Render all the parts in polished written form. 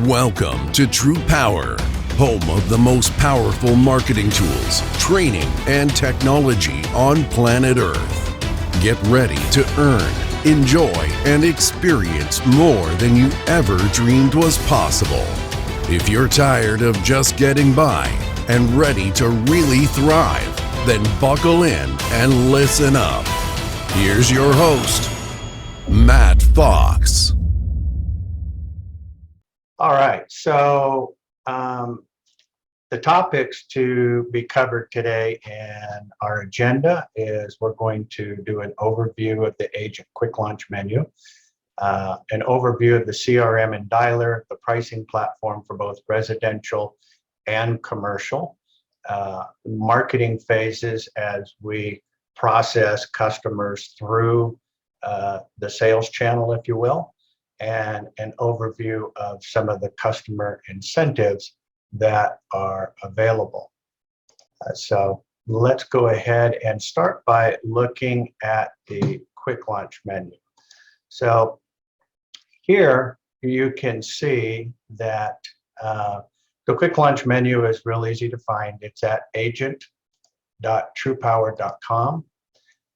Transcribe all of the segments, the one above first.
Welcome to TruPowur, home of the most powerful marketing tools, training, and technology on planet Earth. Get ready to earn, enjoy, and experience more than you ever dreamed was possible. If you're tired of just getting by and ready to really thrive, then buckle in and listen up. Here's your host, Matt Fox. All right, so the topics to be covered today in our agenda is we're going to do an overview of the Agent Quick Launch menu, an overview of the CRM and Dialer, the pricing platform for both residential and commercial, marketing phases as we process customers through the sales channel, if you will, and an overview of some of the customer incentives that are available. So let's go ahead and start by looking at the Quick Launch menu. So here you can see that the Quick Launch menu is real easy to find. It's at agent.trupowur.com.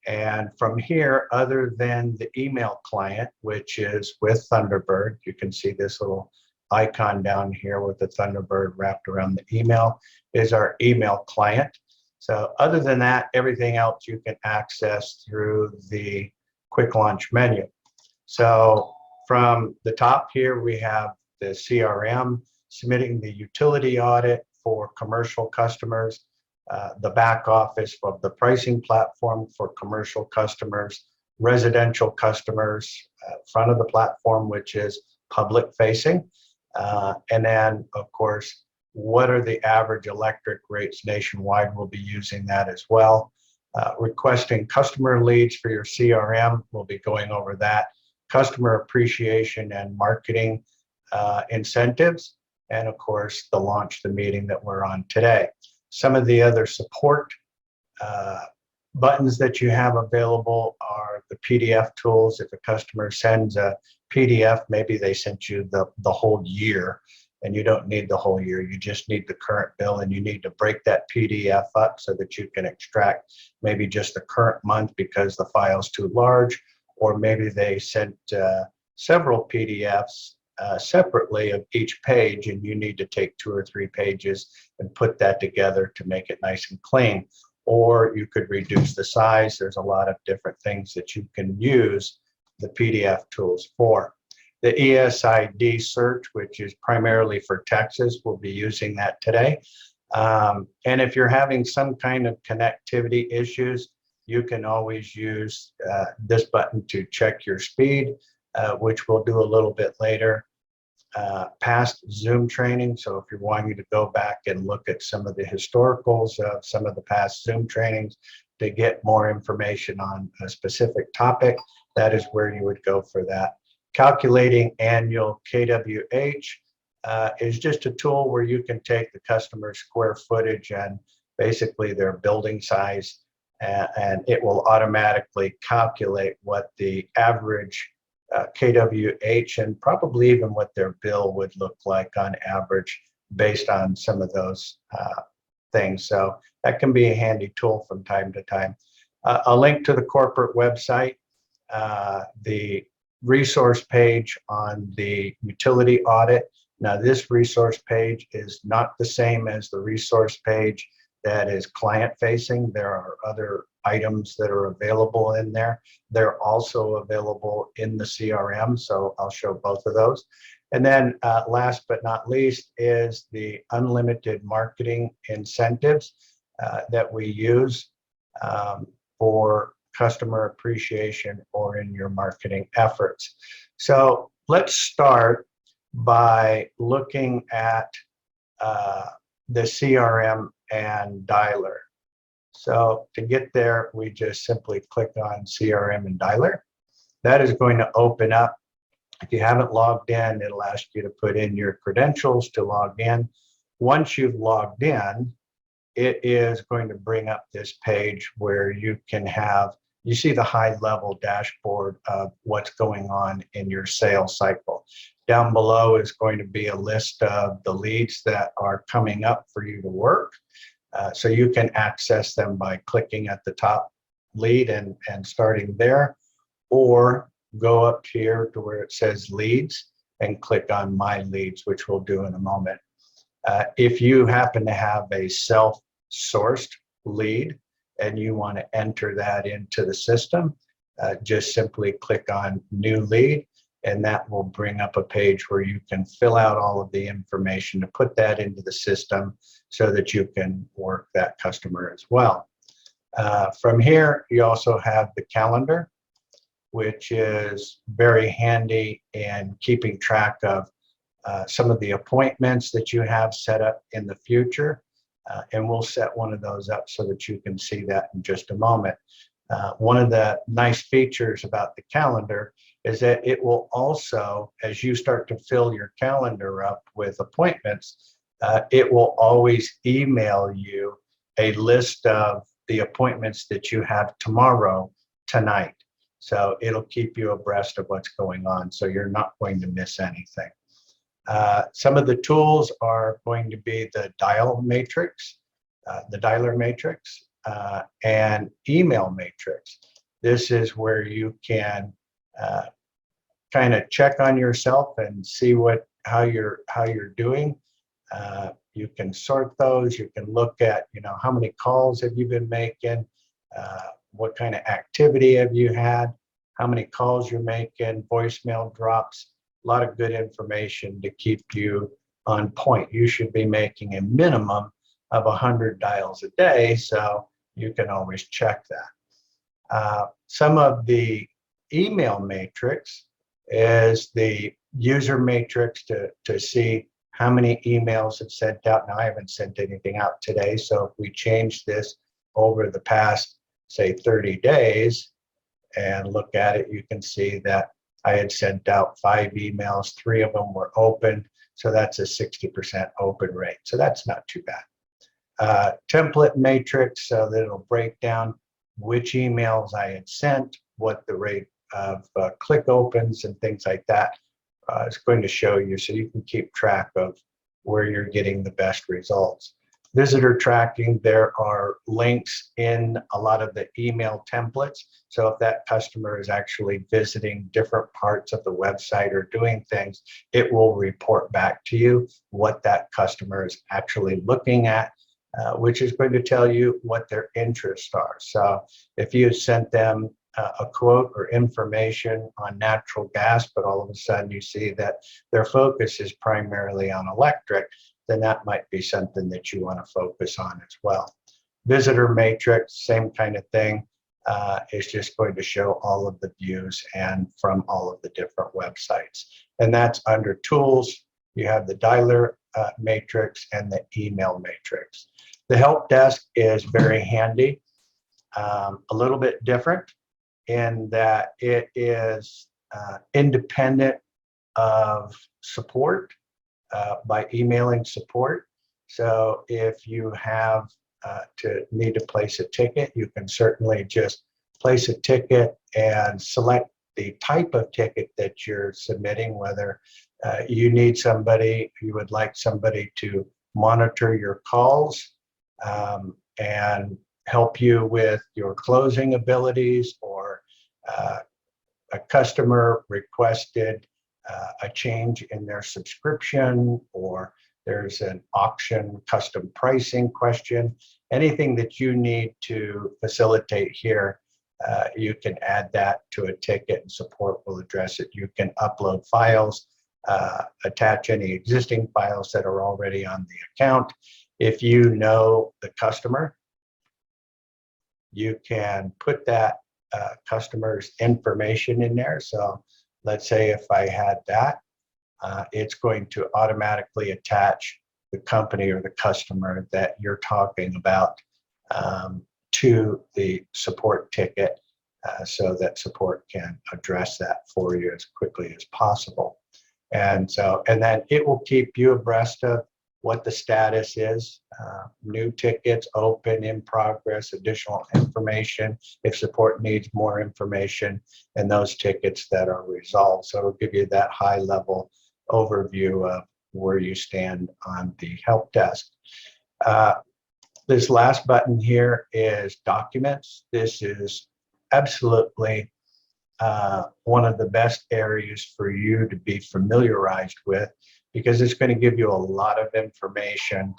And from here, other than the email client, which is with Thunderbird, you can see this little icon down here with the Thunderbird wrapped around the email, is our email client. So other than that, everything else you can access through the Quick Launch menu. So from the top here, we have the CRM, submitting the utility audit for commercial customers, the back office of the pricing platform for commercial customers, residential customers, front of the platform, which is public facing. And then, of course, what are the average electric rates nationwide? We'll be using that as well. Requesting customer leads for your CRM, we'll be going over that. Customer appreciation and marketing incentives, and of course, the launch, the meeting that we're on today. Some of the other support buttons that you have available are the PDF tools. If a customer sends a PDF, maybe they sent you the whole year, and you don't need the whole year. You just need the current bill, and you need to break that PDF up so that you can extract maybe just the current month because the file's too large, or maybe they sent several PDFs separately of each page, and you need to take 2 or 3 pages and put that together to make it nice and clean. Or you could reduce the size. There's a lot of different things that you can use the PDF tools for. The Esid Search, which is primarily for Texas, we'll be using that today. And if you're having some kind of connectivity issues, you can always use this button to check your speed, which we'll do a little bit later. Past Zoom training. So if you're wanting to go back and look at some of the historicals of some of the past Zoom trainings to get more information on a specific topic, that is where you would go for that. Calculating Annual Kwh is just a tool where you can take the customer's square footage and basically their building size, and it will automatically calculate what the average KWH and probably even what their bill would look like on average based on some of those things. So that can be a handy tool from time to time. A link to the corporate website, the resource page on the utility audit. Now this resource page is not the same as the resource page that is client facing. There are other items that are available in there. They're also available in the CRM, so I'll show both of those. And then last but not least is the unlimited marketing incentives that we use for customer appreciation or in your marketing efforts. So let's start by looking at the CRM and Dialer. So to get there, we just simply click on CRM and Dialer. That is going to open up. If you haven't logged in, it'll ask you to put in your credentials to log in. Once you've logged in, it is going to bring up this page where you can have, you see the high level dashboard of what's going on in your sales cycle. Down below is going to be a list of the leads that are coming up for you to work. So you can access them by clicking at the top lead and starting there, or go up here to where it says leads and click on my leads, which we'll do in a moment. If you happen to have a self-sourced lead and you want to enter that into the system, just simply click on new lead, and that will bring up a page where you can fill out all of the information to put that into the system so that you can work that customer as well. From here, you also have the calendar, which is very handy in keeping track of some of the appointments that you have set up in the future. And we'll set one of those up so that you can see that in just a moment. One of the nice features about the calendar is that it will also, as you start to fill your calendar up with appointments, it will always email you a list of the appointments that you have tomorrow, tonight. So it'll keep you abreast of what's going on, so you're not going to miss anything. Some of the tools are going to be the dial matrix, the dialer matrix, and email matrix. This is where you can kind of check on yourself and see how you're doing. You can sort those. You can look at, how many calls have you been making, what kind of activity have you had, how many calls you're making, voicemail drops. A lot of good information to keep you on point. You should be making a minimum of 100 dials a day, so you can always check that. Some of the email matrix is the user matrix to see how many emails have sent out. Now, I haven't sent anything out today, so if we change this over the past, say, 30 days and look at it, you can see that I had sent out 5 emails, 3 of them were opened, so that's a 60% open rate. So that's not too bad. Template matrix, so that it'll break down which emails I had sent, what the rate of click opens and things like that. It's going to show you, so you can keep track of where you're getting the best results. Visitor tracking, there are links in a lot of the email templates. So if that customer is actually visiting different parts of the website or doing things, it will report back to you what that customer is actually looking at, which is going to tell you what their interests are. So if you sent them a quote or information on natural gas, but all of a sudden you see that their focus is primarily on electric, then that might be something that you want to focus on as well. Visitor matrix, same kind of thing. It's just going to show all of the views and from all of the different websites. And that's under tools. You have the dialer matrix and the email matrix. The help desk is very handy, a little bit different in that it is independent of support by emailing support. So if you have to need to place a ticket, you can certainly just place a ticket and select the type of ticket that you're submitting, whether you need somebody, you would like somebody to monitor your calls and help you with your closing abilities, or a customer requested a change in their subscription, or there's an auction custom pricing question. Anything that you need to facilitate here, you can add that to a ticket and support will address it. You can upload files, attach any existing files that are already on the account. If you know the customer, you can put that customer's information in there. So let's say if I had that, it's going to automatically attach the company or the customer that you're talking about to the support ticket, so that support can address that for you as quickly as possible. And then it will keep you abreast of what the status is, new tickets, open, in progress, additional information, if support needs more information, and those tickets that are resolved. So it'll give you that high level overview of where you stand on the help desk. This last button here is documents. This is absolutely one of the best areas for you to be familiarized with, because it's going to give you a lot of information.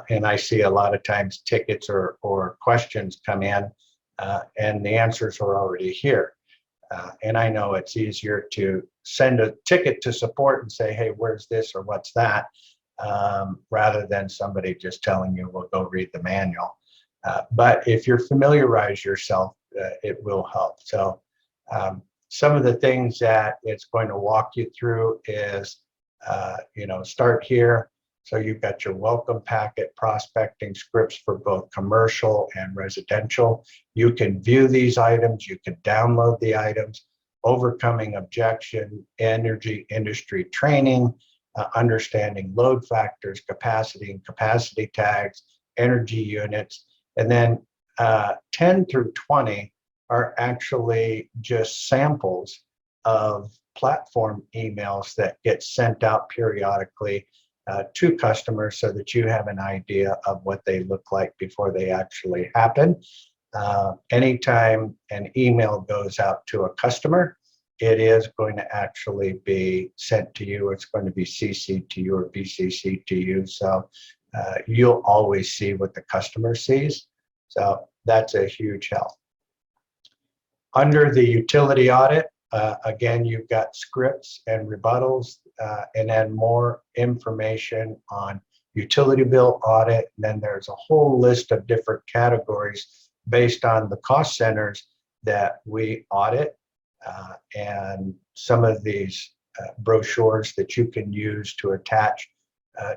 And I see a lot of times tickets or questions come in and the answers are already here. And I know it's easier to send a ticket to support and say, hey, where's this or what's that, rather than somebody just telling you, well, go read the manual. But if you familiarize yourself, it will help. So some of the things that it's going to walk you through is, start here. So you've got your welcome packet, prospecting scripts for both commercial and residential. You can view these items, you can download the items, overcoming objection, energy industry training, understanding load factors, capacity and capacity tags, energy units, and then 10 through 20 are actually just samples of platform emails that get sent out periodically to customers so that you have an idea of what they look like before they actually happen. Anytime an email goes out to a customer, it is going to actually be sent to you. It's going to be CC'd to you or BCC'd to you. So you'll always see what the customer sees. So that's a huge help. Under the utility audit, again, you've got scripts and rebuttals, and then more information on utility bill audit. And then there's a whole list of different categories based on the cost centers that we audit, and some of these brochures that you can use to attach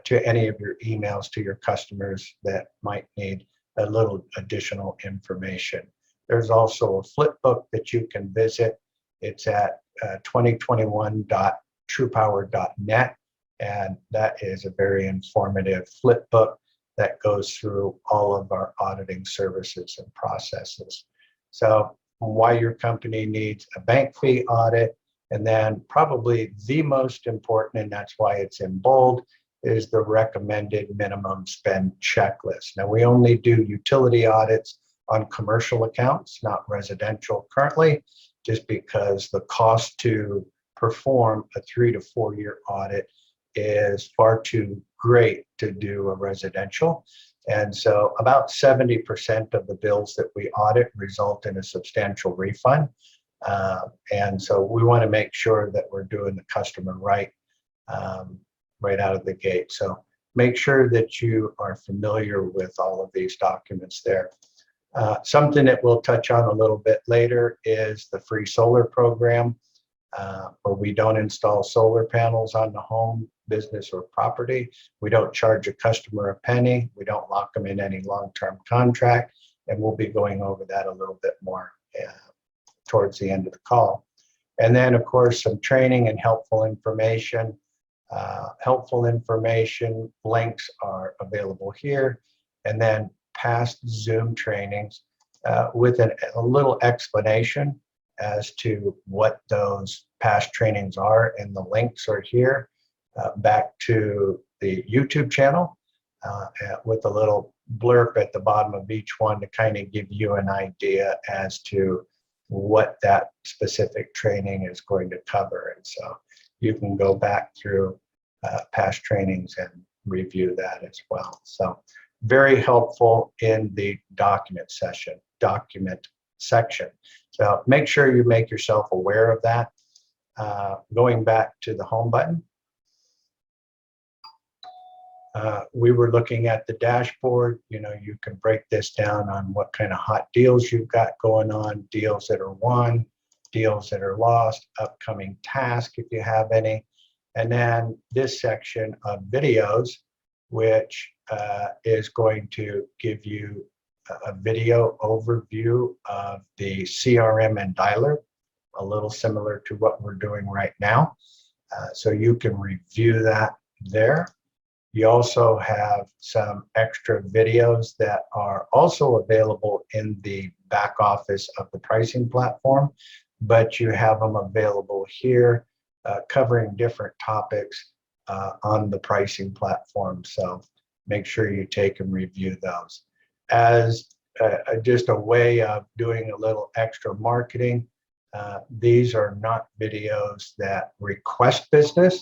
to any of your emails to your customers that might need a little additional information. There's also a flip book that you can visit. It's at 2021.TruPowur.net, and that is a very informative flip book that goes through all of our auditing services and processes. So why your company needs a bank fee audit, and then probably the most important, and that's why it's in bold, is the recommended minimum spend checklist. Now, we only do utility audits on commercial accounts, not residential currently, just because the cost to perform a 3 to 4 year audit is far too great to do a residential. And so about 70% of the bills that we audit result in a substantial refund. And so we want to make sure that we're doing the customer right, right out of the gate. So make sure that you are familiar with all of these documents there. Something that we'll touch on a little bit later is the free solar program, where we don't install solar panels on the home, business, or property. We don't charge a customer a penny. We don't lock them in any long-term contract, and we'll be going over that a little bit more towards the end of the call. And then, of course, some training and helpful information. Helpful information links are available here, and then past Zoom trainings with a little explanation as to what those past trainings are, and the links are here back to the YouTube channel with a little blurb at the bottom of each one to kind of give you an idea as to what that specific training is going to cover. And so you can go back through past trainings and review that as well. So very helpful in the document section. So make sure you make yourself aware of that. Going back to the home button, we were looking at the dashboard. You know, you can break this down on what kind of hot deals you've got going on, deals that are won, deals that are lost, upcoming tasks if you have any. And then this section of videos, which is going to give you a video overview of the Crm and Dialer, a little similar to what we're doing right now. So you can review that there. You also have some extra videos that are also available in the back office of the pricing platform, but you have them available here covering different topics on the pricing platform. So make sure you take and review those. As just a way of doing a little extra marketing, these are not videos that request business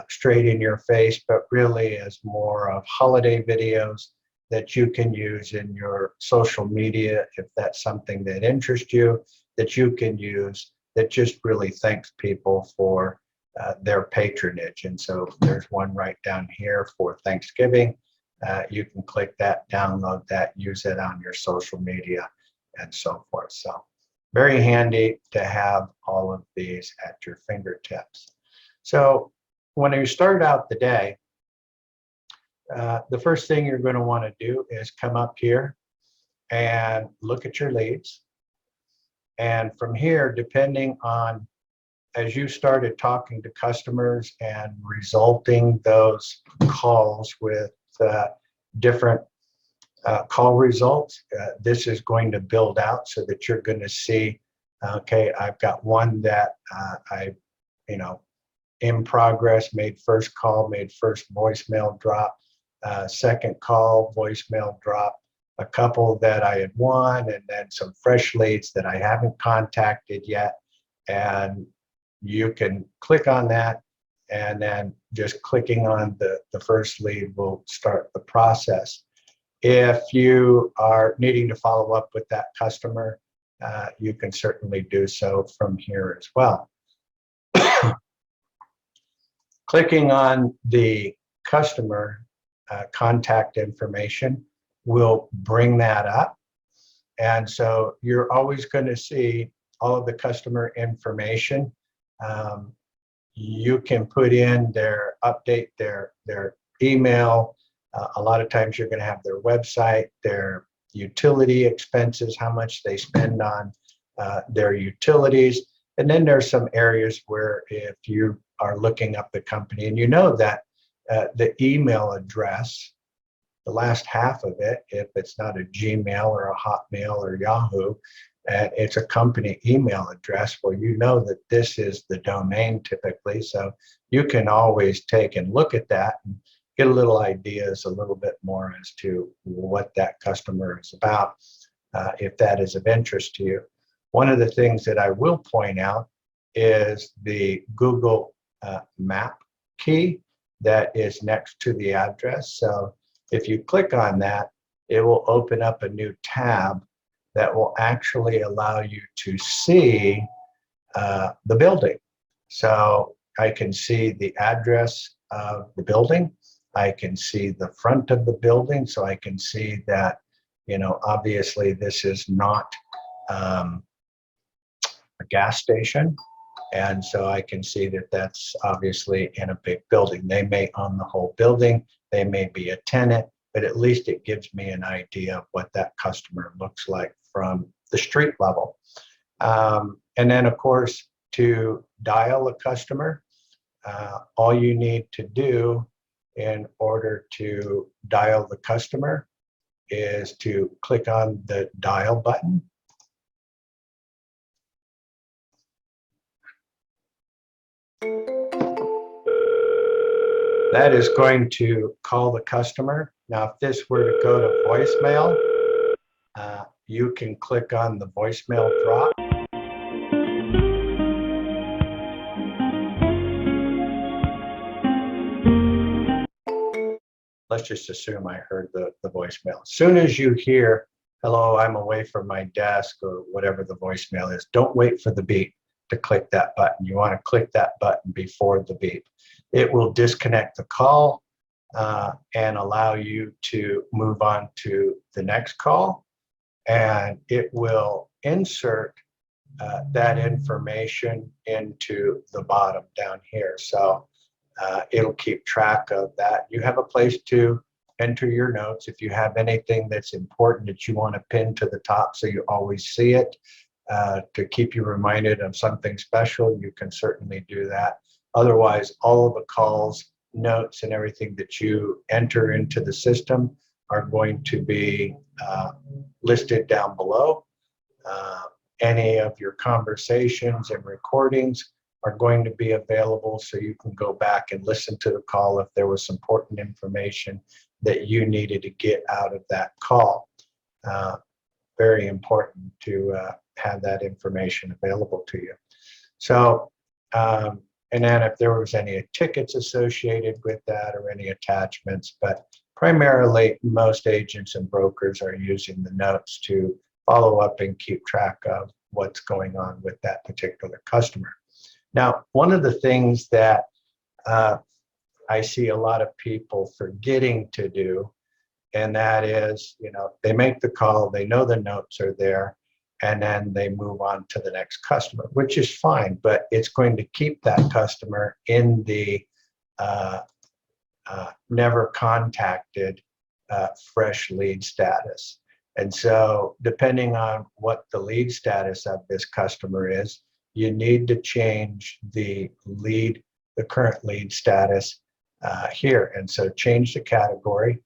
straight in your face, but really as more of holiday videos that you can use in your social media if that's something that interests you, that you can use, that just really thanks people for their patronage. And so there's one right down here for Thanksgiving. You can click that, download that, use it on your social media and so forth. So very handy to have all of these at your fingertips. So when you start out the day, the first thing you're going to want to do is come up here and look at your leads. And from here, depending on as you started talking to customers and resulting those calls with different call results, this is going to build out so that you're going to see, okay, I've got one that in progress, made first call, made first voicemail drop, second call, voicemail drop, a couple that I had won, and then some fresh leads that I haven't contacted yet. And you can click on that, and then just clicking on the first lead will start the process. If you are needing to follow up with that customer, you can certainly do so from here as well. Clicking on the customer contact information will bring that up. And so you're always going to see all of the customer information. You can put in their update, their email. A lot of times you're going to have their website, their utility expenses, how much they spend on their utilities. And then there's some areas where if you are looking up the company and you know that the email address, the last half of it, if it's not a Gmail or a Hotmail or Yahoo, it's a company email address, well, you know that this is the domain typically. So you can always take and look at that and get a little ideas, a little bit more as to what that customer is about, if that is of interest to you. One of the things that I will point out is the Google map key that is next to the address. So if you click on that, it will open up a new tab that will actually allow you to see the building. So I can see the address of the building. I can see the front of the building. So I can see that, obviously this is not a gas station. And so I can see that that's obviously in a big building. They may own the whole building. They may be a tenant, but at least it gives me an idea of what that customer looks like from the street level. And then, of course, to dial a customer, all you need to do in order to dial the customer is to click on the dial button. That is going to call the customer. Now, if this were to go to voicemail, you can click on the voicemail drop. Let's just assume I heard the voicemail. As soon as you hear, hello, I'm away from my desk, or whatever the voicemail is, don't wait for the beep to click that button. You want to click that button before the beep. It will disconnect the call and allow you to move on to the next call. And it will insert that information into the bottom down here. So it'll keep track of that. You have a place to enter your notes. If you have anything that's important that you want to pin to the top so you always see it, to keep you reminded of something special, you can certainly do that. Otherwise, all of the calls, notes, and everything that you enter into the system are going to be listed down below. Any of your conversations and recordings are going to be available, so you can go back and listen to the call if there was important information that you needed to get out of that call. Very important to have that information available to you. So, and then if there was any tickets associated with that or any attachments, but primarily most agents and brokers are using the notes to follow up and keep track of what's going on with that particular customer. Now, one of the things that I see a lot of people forgetting to do, and that is, they make the call, they know the notes are there, and then they move on to the next customer, which is fine, but it's going to keep that customer in the never contacted fresh lead status. And so depending on what the lead status of this customer is, you need to change the current lead status here. And so change the category,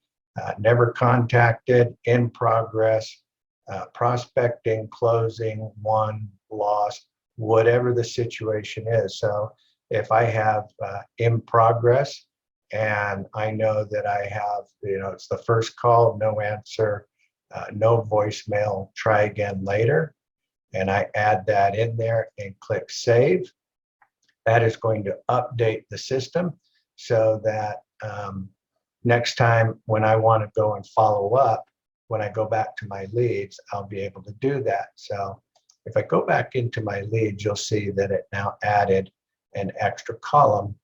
never contacted, in progress, prospecting, closing, won, lost, whatever the situation is. So if I have in progress and I know that I have, it's the first call, no answer, no voicemail, try again later, and I add that in there and click save, that is going to update the system so that next time when I want to go and follow up, when I go back to my leads, I'll be able to do that. So if I go back into my leads, you'll see that it now added an extra column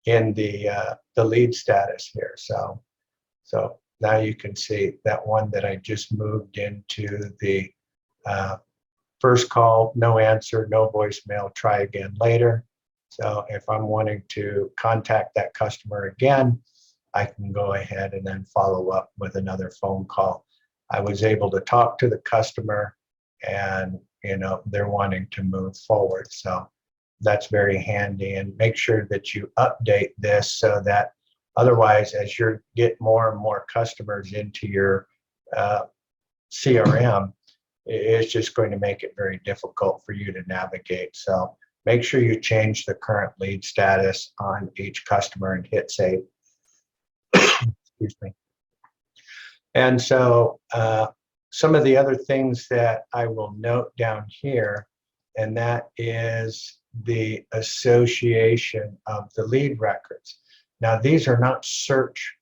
in the lead status here. So now you can see that one that I just moved into the first call, no answer, no voicemail, try again later. So if I'm wanting to contact that customer again, I can go ahead and then follow up with another phone call. I was able to talk to the customer and, they're wanting to move forward. So that's very handy, and make sure that you update this so that otherwise, as you get more and more customers into your CRM, it's just going to make it very difficult for you to navigate. So make sure you change the current lead status on each customer and hit save. Excuse me. And so some of the other things that I will note down here, and that is the association of the lead records. Now, these are not search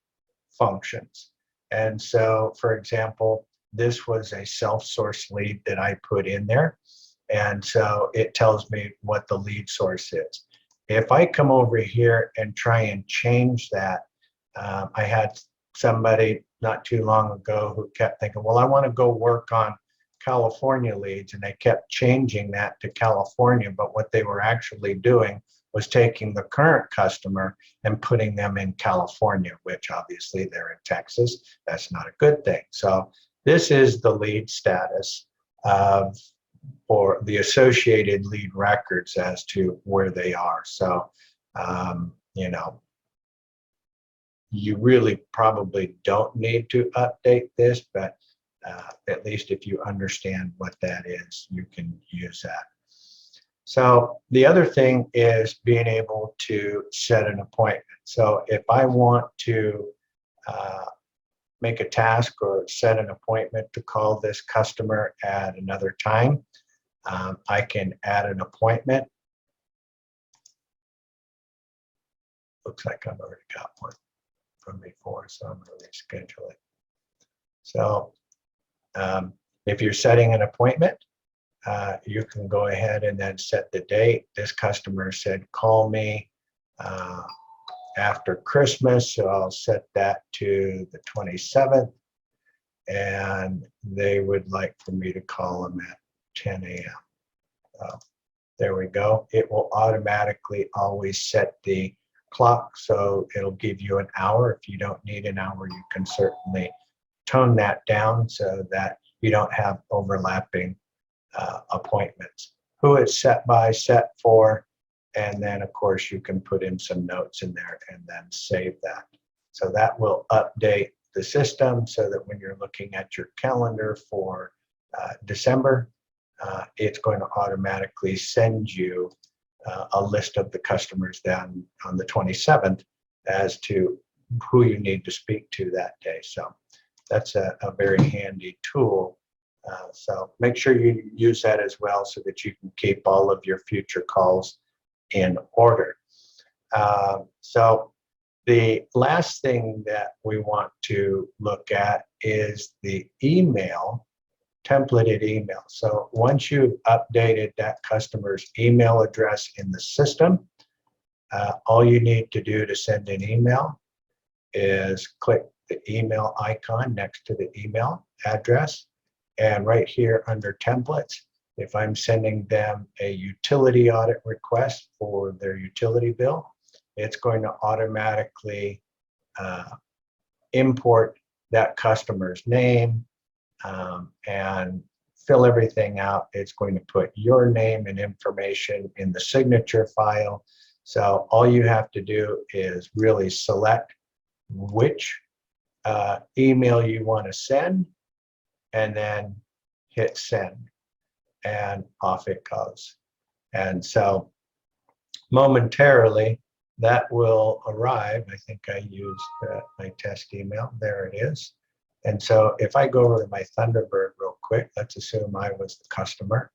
functions. And so, for example, this was a self-source lead that I put in there. And so it tells me what the lead source is. If I come over here and try and change that, I had somebody not too long ago who kept thinking, well, I want to go work on California leads, and they kept changing that to California, but what they were actually doing was taking the current customer and putting them in California, which obviously they're in Texas. That's not a good thing. So this is the lead status or the associated lead records as to where they are. So, you really probably don't need to update this, but at least if you understand what that is, you can use that. So the other thing is being able to set an appointment. So if I want to make a task or set an appointment to call this customer at another time, I can add an appointment. Looks like I've already got one from before, so I'm going to reschedule it. So if you're setting an appointment, you can go ahead and then set the date. This customer said, call me after Christmas, so I'll set that to the 27th, and they would like for me to call them at 10 a.m. There we go. It will automatically always set the clock, so it'll give you an hour. If you don't need an hour, you can certainly tone that down so that you don't have overlapping appointments. Who it's set by, set for, and then of course you can put in some notes in there and then save that. So that will update the system so that when you're looking at your calendar for December, it's going to automatically send you a list of the customers down on the 27th as to who you need to speak to that day. So that's a very handy tool. So make sure you use that as well so that you can keep all of your future calls in order. So the last thing that we want to look at is the email, templated email. So once you've updated that customer's email address in the system, all you need to do to send an email is click the email icon next to the email address. And right here under templates, if I'm sending them a utility audit request for their utility bill, it's going to automatically import that customer's name and fill everything out. It's going to put your name and information in the signature file. So all you have to do is really select which email you want to send and then hit send, and off it goes. And so momentarily that will arrive. I think I used my test email. There it is. And so if I go over to my Thunderbird real quick, let's assume I was the customer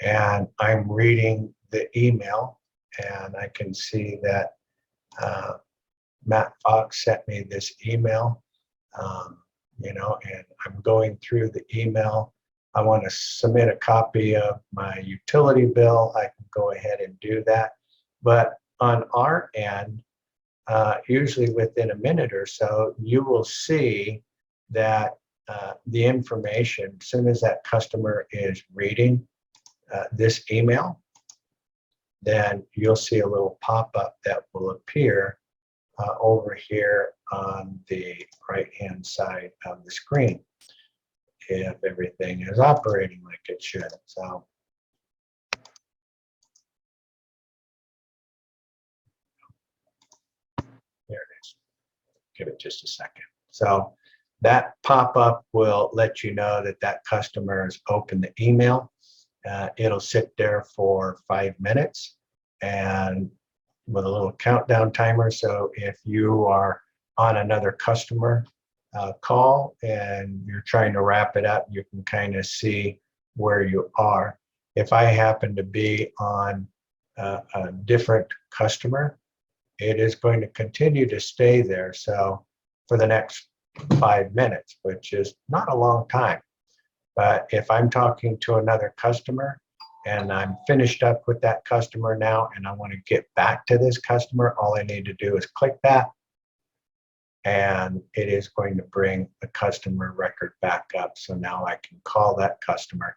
and I'm reading the email, and I can see that Matt Fox sent me this email, and I'm going through the email. I want to submit a copy of my utility bill. I can go ahead and do that. But on our end, usually within a minute or so, you will see that the information, as soon as that customer is reading this email, then you'll see a little pop-up that will appear over here on the right-hand side of the screen if everything is operating like it should. So there it is. Give it just a second. So that pop-up will let you know that that customer has opened the email. It'll sit there for 5 minutes and with a little countdown timer. So if you are on another customer call and you're trying to wrap it up, you can kind of see where you are. If I happen to be on a different customer, it is going to continue to stay there. So for the next 5 minutes, which is not a long time. But if I'm talking to another customer and I'm finished up with that customer now and I want to get back to this customer, all I need to do is click that, and it is going to bring the customer record back up. So now I can call that customer.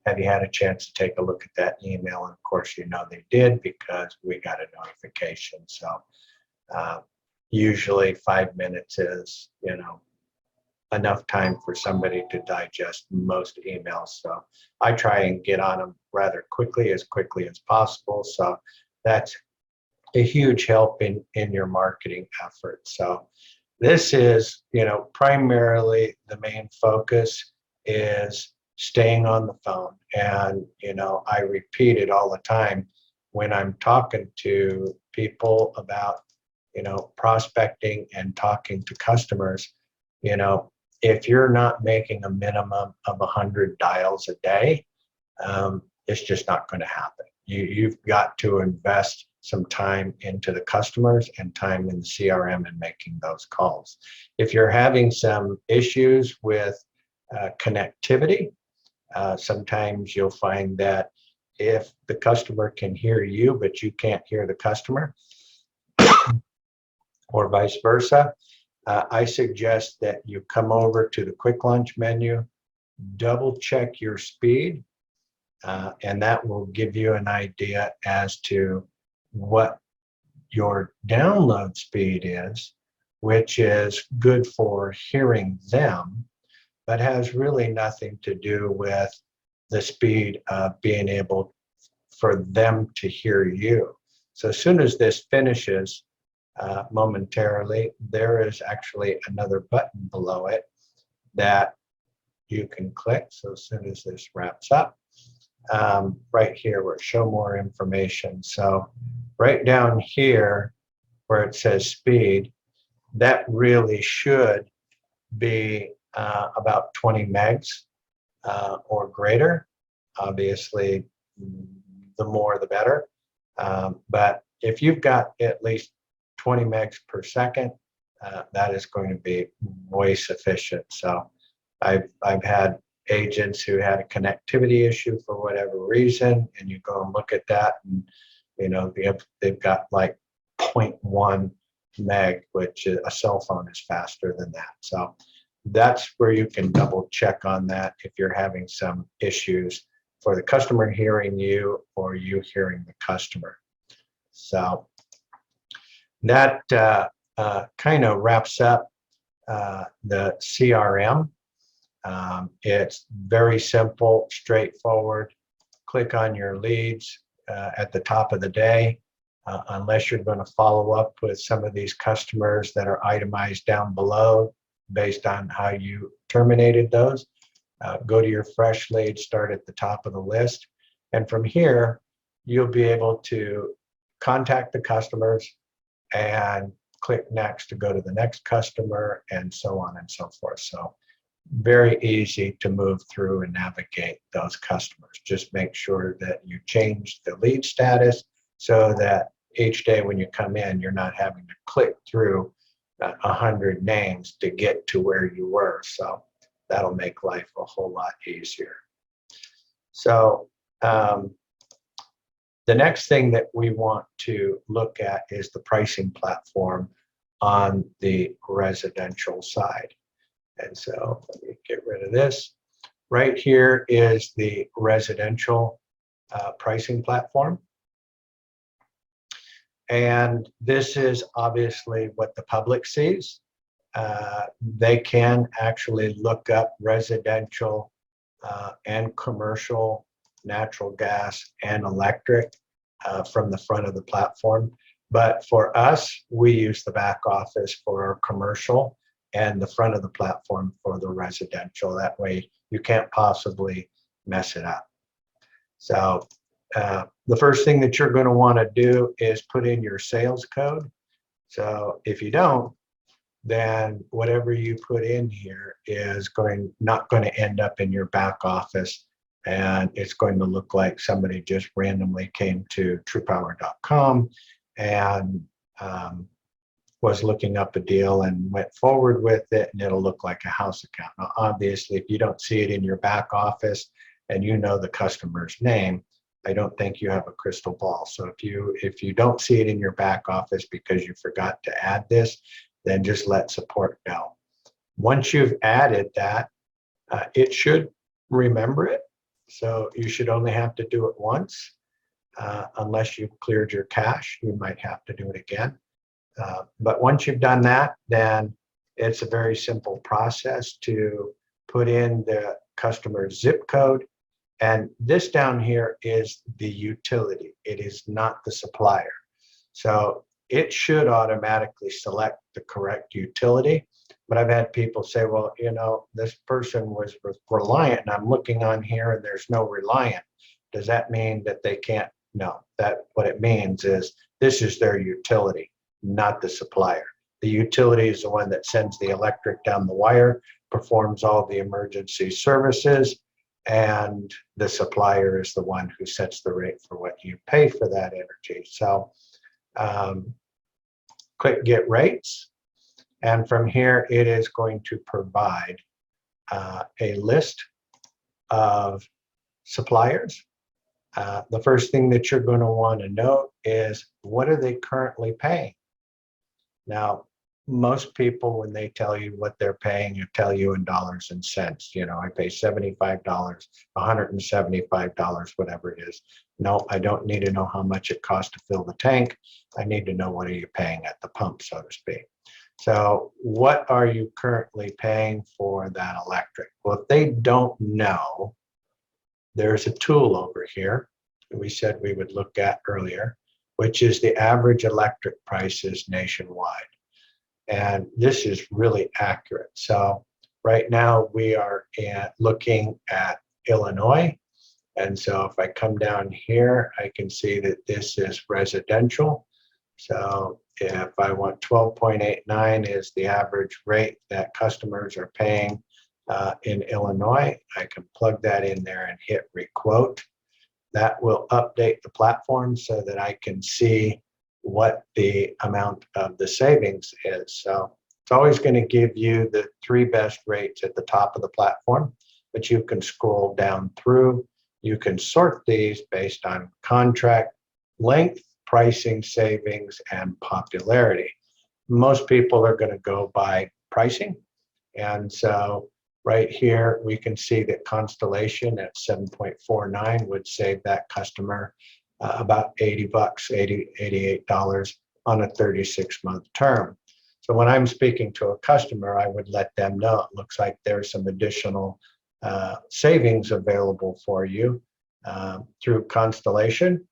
Have you had a chance to take a look at that email? And of course, they did, because we got a notification. So usually 5 minutes is, enough time for somebody to digest most emails. So I try and get on them rather quickly as possible. So that's a huge help in your marketing effort. So this is, primarily the main focus is staying on the phone. And, I repeat it all the time when I'm talking to people about, prospecting and talking to customers. If you're not making a minimum of 100 dials a day, it's just not going to happen. You've got to invest some time into the customers and time in the CRM and making those calls. If you're having some issues with connectivity, sometimes you'll find that if the customer can hear you, but you can't hear the customer, or vice versa, I suggest that you come over to the quick launch menu, double check your speed, and that will give you an idea as to what your download speed is, which is good for hearing them, but has really nothing to do with the speed of being able for them to hear you. So as soon as this finishes, momentarily, there is actually another button below it that you can click. So as soon as this wraps up, right here where it show more information. So right down here where it says speed, that really should be about 20 megs or greater. Obviously, the more the better. But if you've got at least 20 megs per second, that is going to be way sufficient. So I've had agents who had a connectivity issue for whatever reason, and you go and look at that, and they've got like 0.1 meg, which a cell phone is faster than that. So that's where you can double check on that if you're having some issues for the customer hearing you or you hearing the customer. So that kind of wraps up the CRM. It's very simple, straightforward. Click on your leads at the top of the day, unless you're going to follow up with some of these customers that are itemized down below based on how you terminated those. Go to your fresh lead, start at the top of the list. And from here, you'll be able to contact the customers and click next to go to the next customer, and so on and so forth. So very easy to move through and navigate those customers. Just make sure that you change the lead status so that each day when you come in, you're not having to click through 100 names to get to where you were. So that'll make life a whole lot easier. So the next thing that we want to look at is the pricing platform on the residential side. And so let me get rid of this. Right here is the residential pricing platform. And this is obviously what the public sees. They can actually look up residential and commercial natural gas and electric from the front of the platform. But for us, we use the back office for our commercial and the front of the platform for the residential. That way you can't possibly mess it up. So the first thing that you're going to want to do is put in your sales code. So if you don't, then whatever you put in here is not going to end up in your back office, and it's going to look like somebody just randomly came to TruPowur.com and was looking up a deal and went forward with it, and it'll look like a house account. Now, obviously, if you don't see it in your back office and you know the customer's name, I don't think you have a crystal ball. So if you don't see it in your back office because you forgot to add this, then just let support know. Once you've added that, it should remember it. So you should only have to do it once. Unless you've cleared your cache, you might have to do it again. But once you've done that, then it's a very simple process to put in the customer's zip code. And this down here is the utility. It is not the supplier. So it should automatically select the correct utility. But I've had people say, well, this person was Reliant, and I'm looking on here and there's no Reliant. Does that mean that they can't? No, what it means is this is their utility, not the supplier. The utility is the one that sends the electric down the wire, performs all the emergency services, and the supplier is the one who sets the rate for what you pay for that energy. So click Get Rates, and from here it is going to provide a list of suppliers. The first thing that you're going to want to note is, what are they currently paying? Now, most people, when they tell you what they're paying, you tell you in dollars and cents. I pay $75, $175, whatever it is. No, I don't need to know how much it costs to fill the tank. I need to know, what are you paying at the pump, so to speak. So what are you currently paying for that electric? Well, if they don't know, there's a tool over here we said we would look at earlier, which is the average electric prices nationwide. And this is really accurate. So right now we are looking at Illinois, And so if I come down here, I can see that this is residential. So if I want 12.89 is the average rate that customers are paying in Illinois, I can plug that in there and hit requote. That will update the platform so that I can see what the amount of the savings is. So it's always going to give you the 3 best rates at the top of the platform, but you can scroll down through. You can sort these based on contract length, pricing, savings, and popularity. Most people are going to go by pricing. And so right here, we can see that Constellation at 7.49 would save that customer about 80 bucks, $88 on a 36-month term. So when I'm speaking to a customer, I would let them know it looks like there's some additional savings available for you through Constellation.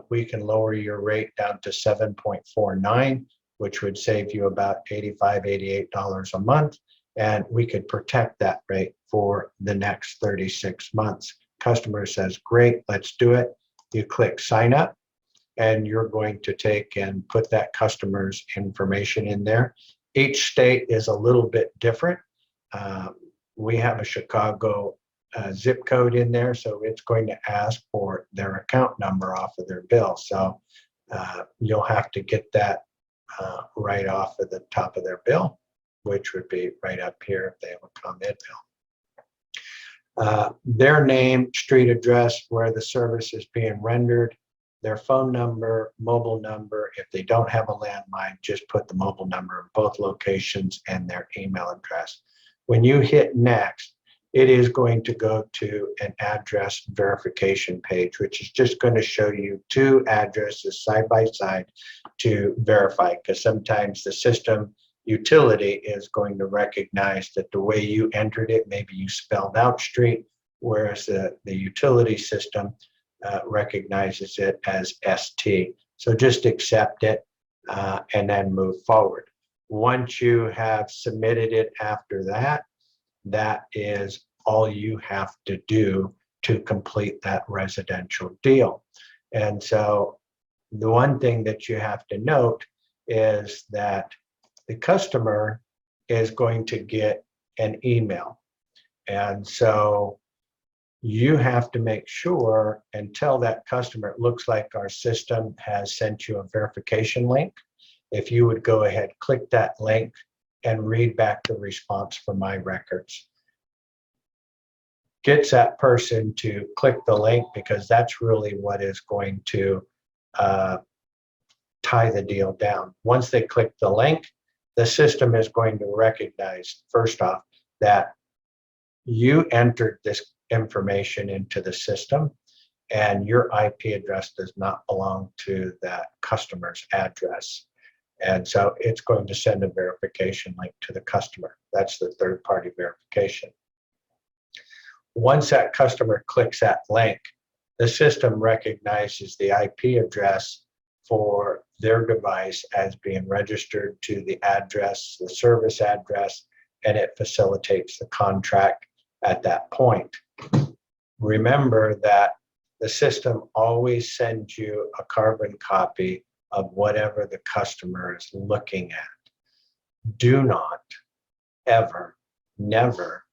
We can lower your rate down to 7.49, which would save you about $85, $88 a month. And we could protect that rate for the next 36 months. Customer says, great, let's do it. You click sign up, and you're going to take and put that customer's information in there. Each state is a little bit different. We have a Chicago zip code in there, so it's going to ask for their account number off of their bill. So you'll have to get that right off of the top of their bill, which would be right up here if they have a ComEd bill. Their name, street address, where the service is being rendered, their phone number, mobile number. If they don't have a landline, just put the mobile number in both locations and their email address. When you hit next, it is going to go to an address verification page, which is just going to show you 2 addresses side by side to verify, because sometimes the system utility is going to recognize that the way you entered it, maybe you spelled out street, whereas the utility system recognizes it as ST. So just accept it and then move forward. Once you have submitted it after that, that is all you have to do to complete that residential deal. And so the one thing that you have to note is that the customer is going to get an email. And so you have to make sure and tell that customer, it looks like our system has sent you a verification link. If you would go ahead, click that link and read back the response from my records. Gets that person to click the link, because that's really what is going to tie the deal down. Once they click the link, the system is going to recognize, first off, that you entered this information into the system and your IP address does not belong to that customer's address. And so it's going to send a verification link to the customer. That's the third-party verification. Once that customer clicks that link, the system recognizes the IP address for their device as being registered to the address, the service address, and it facilitates the contract at that point. Remember that the system always sends you a carbon copy of whatever the customer is looking at. Do not ever, never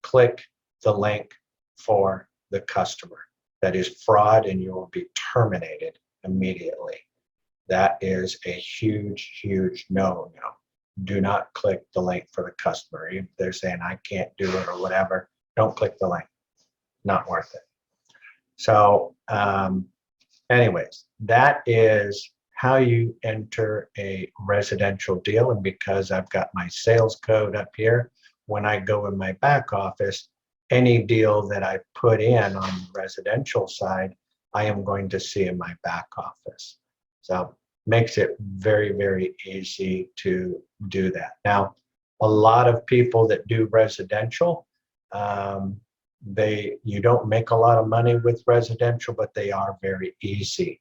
click the link for the customer. That is fraud, and you will be terminated immediately. That is a huge, huge no-no. Do not click the link for the customer. If they're saying, I can't do it or whatever, don't click the link. Not worth it. So anyways, that is how you enter a residential deal. And because I've got my sales code up here, when I go in my back office, any deal that I put in on the residential side, I am going to see in my back office. So makes it very, very easy to do that. Now, a lot of people that do residential, you don't make a lot of money with residential, but they are very easy.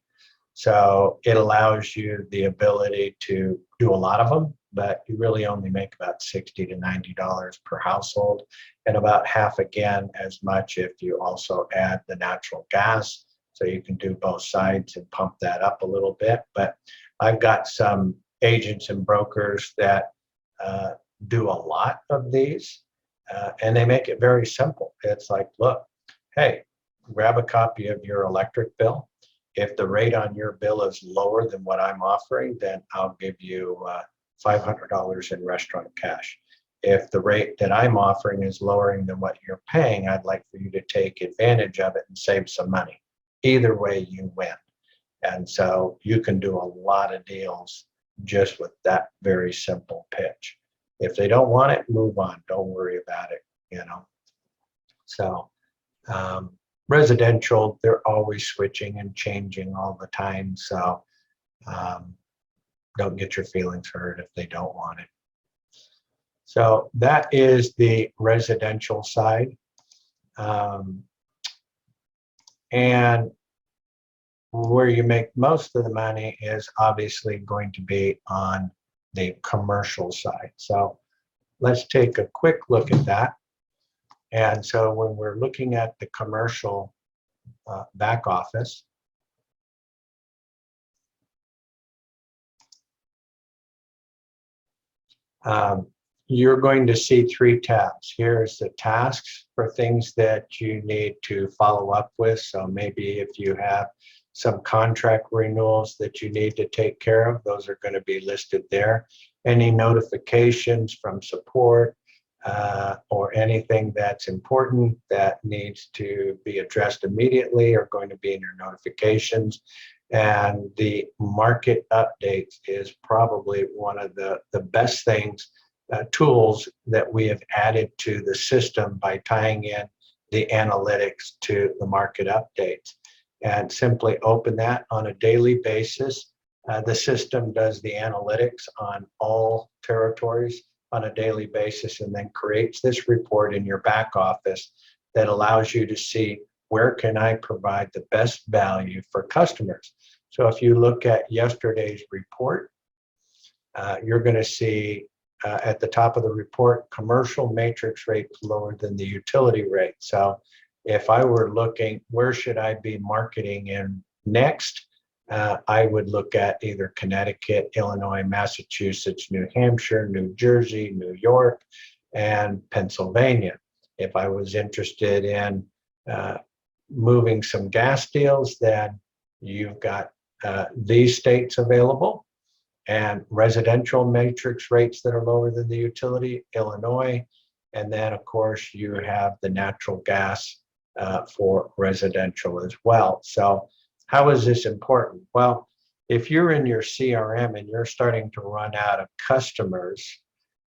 So it allows you the ability to do a lot of them, but you really only make about $60 to $90 per household, and about half again as much if you also add the natural gas. So you can do both sides and pump that up a little bit. But I've got some agents and brokers that do a lot of these, and they make it very simple. It's like, look, hey, grab a copy of your electric bill. If the rate on your bill is lower than what I'm offering, then I'll give you $500 in restaurant cash. If the rate that I'm offering is lowering than what you're paying, I'd like for you to take advantage of it and save some money. Either way, you win. And so you can do a lot of deals just with that very simple pitch. If they don't want it, move on. Don't worry about it, you know. So residential, they're always switching and changing all the time. So don't get your feelings hurt if they don't want it. So that is the residential side. And where you make most of the money is obviously going to be on the commercial side. So let's take a quick look at that. And so when we're looking at the commercial back office, you're going to see three tabs. Here's the tasks for things that you need to follow up with. So maybe if you have some contract renewals that you need to take care of, those are going to be listed there. Any notifications from support or anything that's important that needs to be addressed immediately are going to be in your notifications. And the market updates is probably one of the best things, tools that we have added to the system by tying in the analytics to the market updates. And simply open that on a daily basis. The system does the analytics on all territories on a daily basis and then creates this report in your back office that allows you to see where can I provide the best value for customers. So if you look at yesterday's report, you're going to see at the top of the report, commercial matrix rates lower than the utility rate. So if I were looking, where should I be marketing in next? I would look at either Connecticut, Illinois, Massachusetts, New Hampshire, New Jersey, New York, and Pennsylvania. If I was interested in moving some gas deals, then you've got these states available, and residential matrix rates that are lower than the utility, Illinois, and then of course you have the natural gas for residential as well. So how is this important? Well, if you're in your CRM and you're starting to run out of customers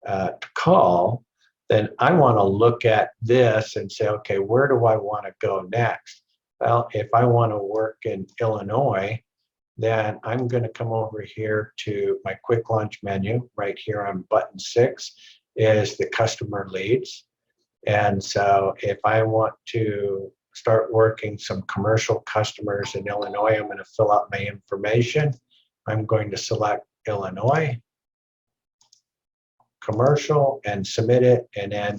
to call, then I want to look at this and say, okay, where do I want to go next? Well, if I want to work in Illinois, then I'm going to come over here to my quick launch menu. Right here on button 6 is the customer leads. And so if I want to start working some commercial customers in Illinois, I'm going to fill out my information. I'm going to select Illinois, commercial, and submit it. And then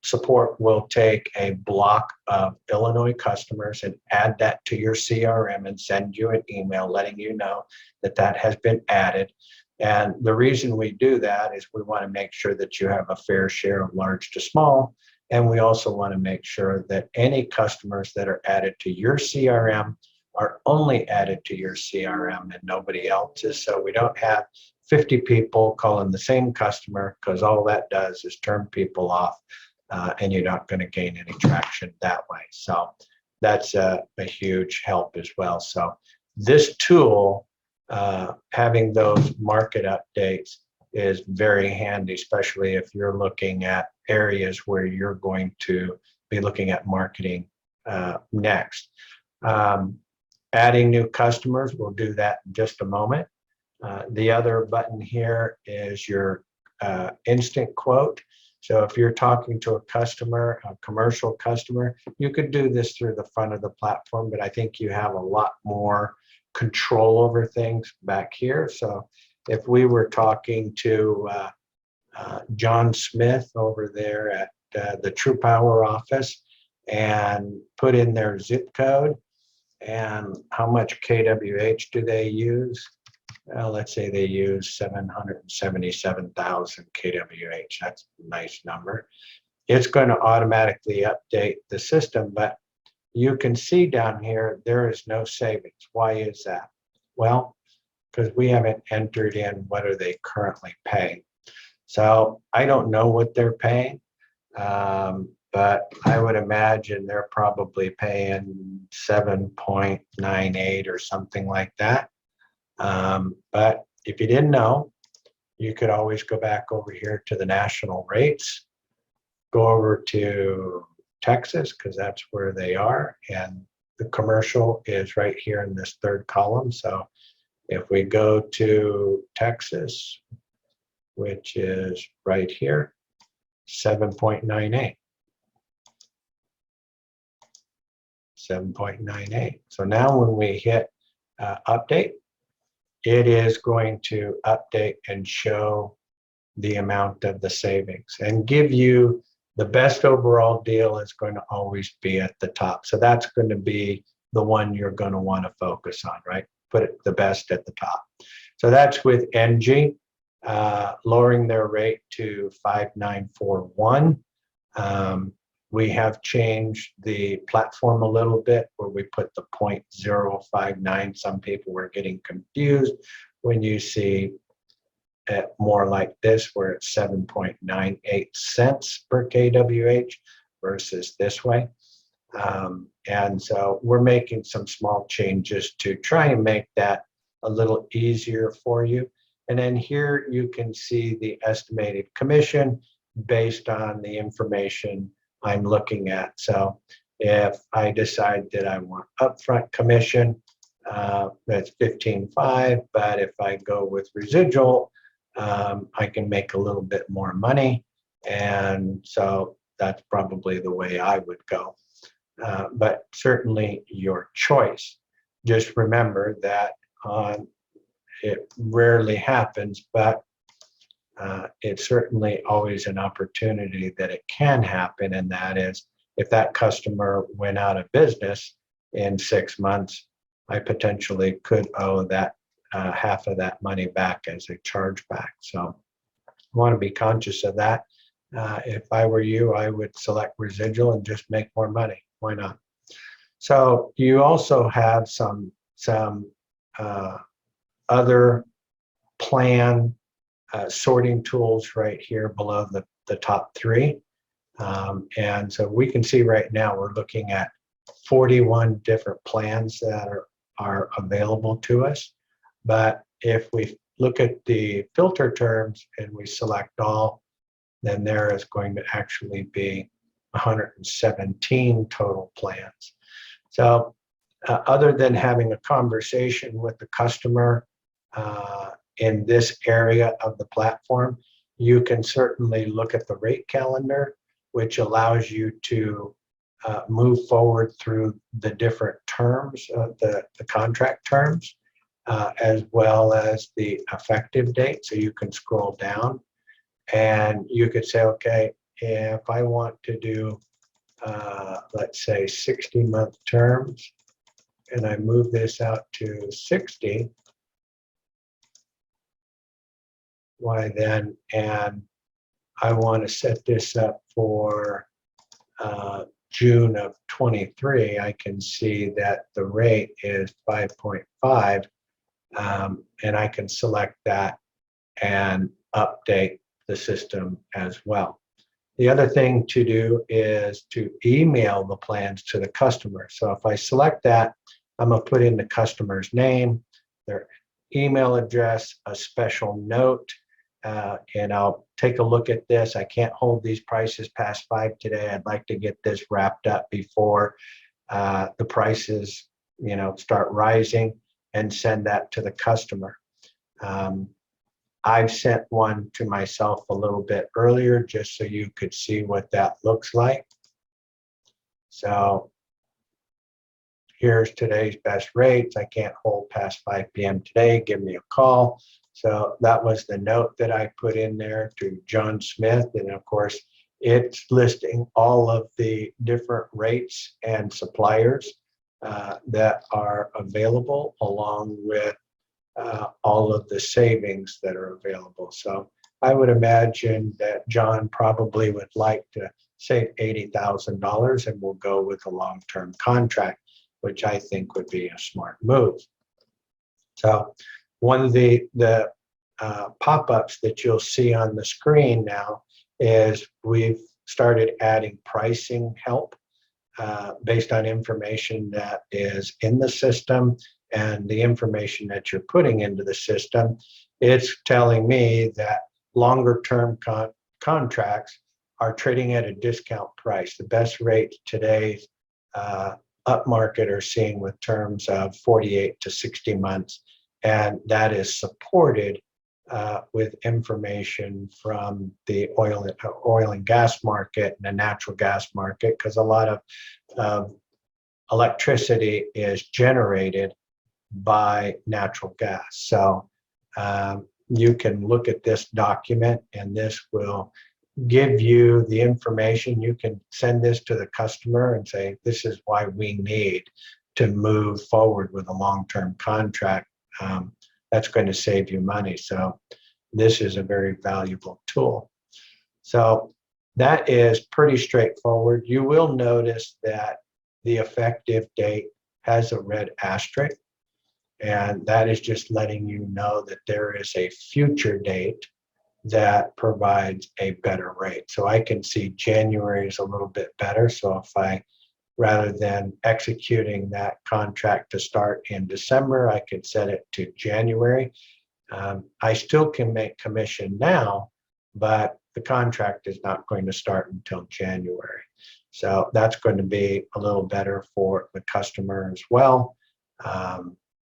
support will take a block of Illinois customers and add that to your CRM and send you an email letting you know that that has been added. And the reason we do that is we want to make sure that you have a fair share of large to small. And we also want to make sure that any customers that are added to your CRM are only added to your CRM and nobody else's. So we don't have 50 people calling the same customer, because all that does is turn people off, and you're not going to gain any traction that way. So that's a huge help as well. So this tool, having those market updates, is very handy, especially if you're looking at areas where you're going to be looking at marketing next. Adding new customers, we'll do that in just a moment. The other button here is your instant quote. So if you're talking to a customer, a commercial customer, you could do this through the front of the platform, but I think you have a lot more control over things back here. So if we were talking to John Smith over there at the TruPowur office and put in their zip code and how much KWH do they use? Well, let's say they use 777,000 KWH. That's a nice number. It's going to automatically update the system, but you can see down here, there is no savings. Why is that? Well, because we haven't entered in what are they currently paying. So I don't know what they're paying, but I would imagine they're probably paying 7.98 or something like that. But if you didn't know, you could always go back over here to the national rates, go over to Texas, because that's where they are, and the commercial is right here in this third column. So if we go to Texas, which is right here, 7.98. 7.98. So now when we hit update, it is going to update and show the amount of the savings and give you the best overall deal is going to always be at the top. So that's going to be the one you're going to want to focus on, right? Put it the best at the top. So that's with NG, lowering their rate to 5941. We have changed the platform a little bit where we put the 0.059. Some people were getting confused when you see it more like this, where it's 7.98 cents per kWh versus this way. And so we're making some small changes to try and make that a little easier for you. And then here you can see the estimated commission based on the information I'm looking at. So if I decide that I want upfront commission, that's 15.5, but if I go with residual, I can make a little bit more money. And so that's probably the way I would go. But certainly your choice. Just remember that it rarely happens, but it's certainly always an opportunity that it can happen. And that is, if that customer went out of business in 6 months, I potentially could owe that half of that money back as a chargeback. So I want to be conscious of that. If I were you, I would select residual and just make more money. Why not? So you also have some other plan sorting tools right here below the top three. And so we can see right now we're looking at 41 different plans that are available to us. But if we look at the filter terms and we select all, then there is going to actually be 117 total plans. So other than having a conversation with the customer in this area of the platform, you can certainly look at the rate calendar, which allows you to move forward through the different terms of the contract terms, as well as the effective date. So you can scroll down and you could say, okay, if I want to do, let's say 60-month terms, and I move this out to 60, why then, and I want to set this up for June of 23, I can see that the rate is 5.5, and I can select that and update the system as well. The other thing to do is to email the plans to the customer. So if I select that, I'm going to put in the customer's name, their email address, a special note, and I'll take a look at this. I can't hold these prices past 5 today. I'd like to get this wrapped up before the prices, start rising, and send that to the customer. I've sent one to myself a little bit earlier just so you could see what that looks like. So here's today's best rates. I can't hold past 5 p.m. today. Give me a call. So that was the note that I put in there to John Smith. And of course, it's listing all of the different rates and suppliers that are available, along with all of the savings that are available. So I would imagine that John probably would like to save $80,000 and will go with a long-term contract, which I think would be a smart move. So one of the pop-ups that you'll see on the screen now is we've started adding pricing help based on information that is in the system and the information that you're putting into the system. It's telling me that longer term contracts are trading at a discount price. The best rate today upmarket are seeing with terms of 48 to 60 months, and that is supported with information from the oil and gas market and the natural gas market, because a lot of electricity is generated by natural gas. So you can look at this document, and this will give you the information. You can send this to the customer and say, this is why we need to move forward with a long-term contract. That's going to save you money. So this is a very valuable tool. So that is pretty straightforward. You will notice that the effective date has a red asterisk, and that is just letting you know that there is a future date that provides a better rate. So I can see January is a little bit better. So if I, rather than executing that contract to start in December, I could set it to January. I still can make commission now, but the contract is not going to start until January. So that's going to be a little better for the customer as well.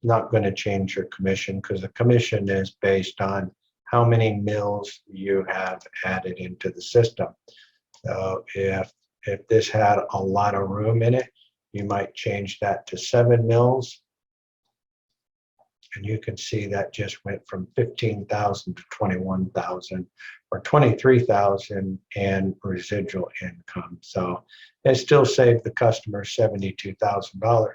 Not going to change your commission, because the commission is based on how many mills you have added into the system. So if this had a lot of room in it, you might change that to 7 mills. And you can see that just went from 15,000 to 21,000, or 23,000 in residual income. So it still saved the customer $72,000.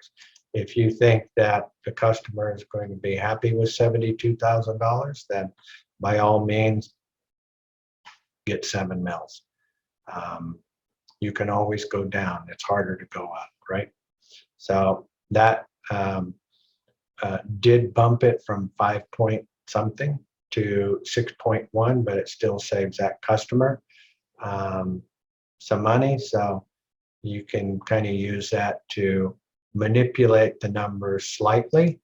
If you think that the customer is going to be happy with $72,000, then by all means, get 7 mills. You can always go down. It's harder to go up, right? So that did bump it from 5 point something to 6.1, but it still saves that customer some money. So you can kind of use that to manipulate the numbers slightly.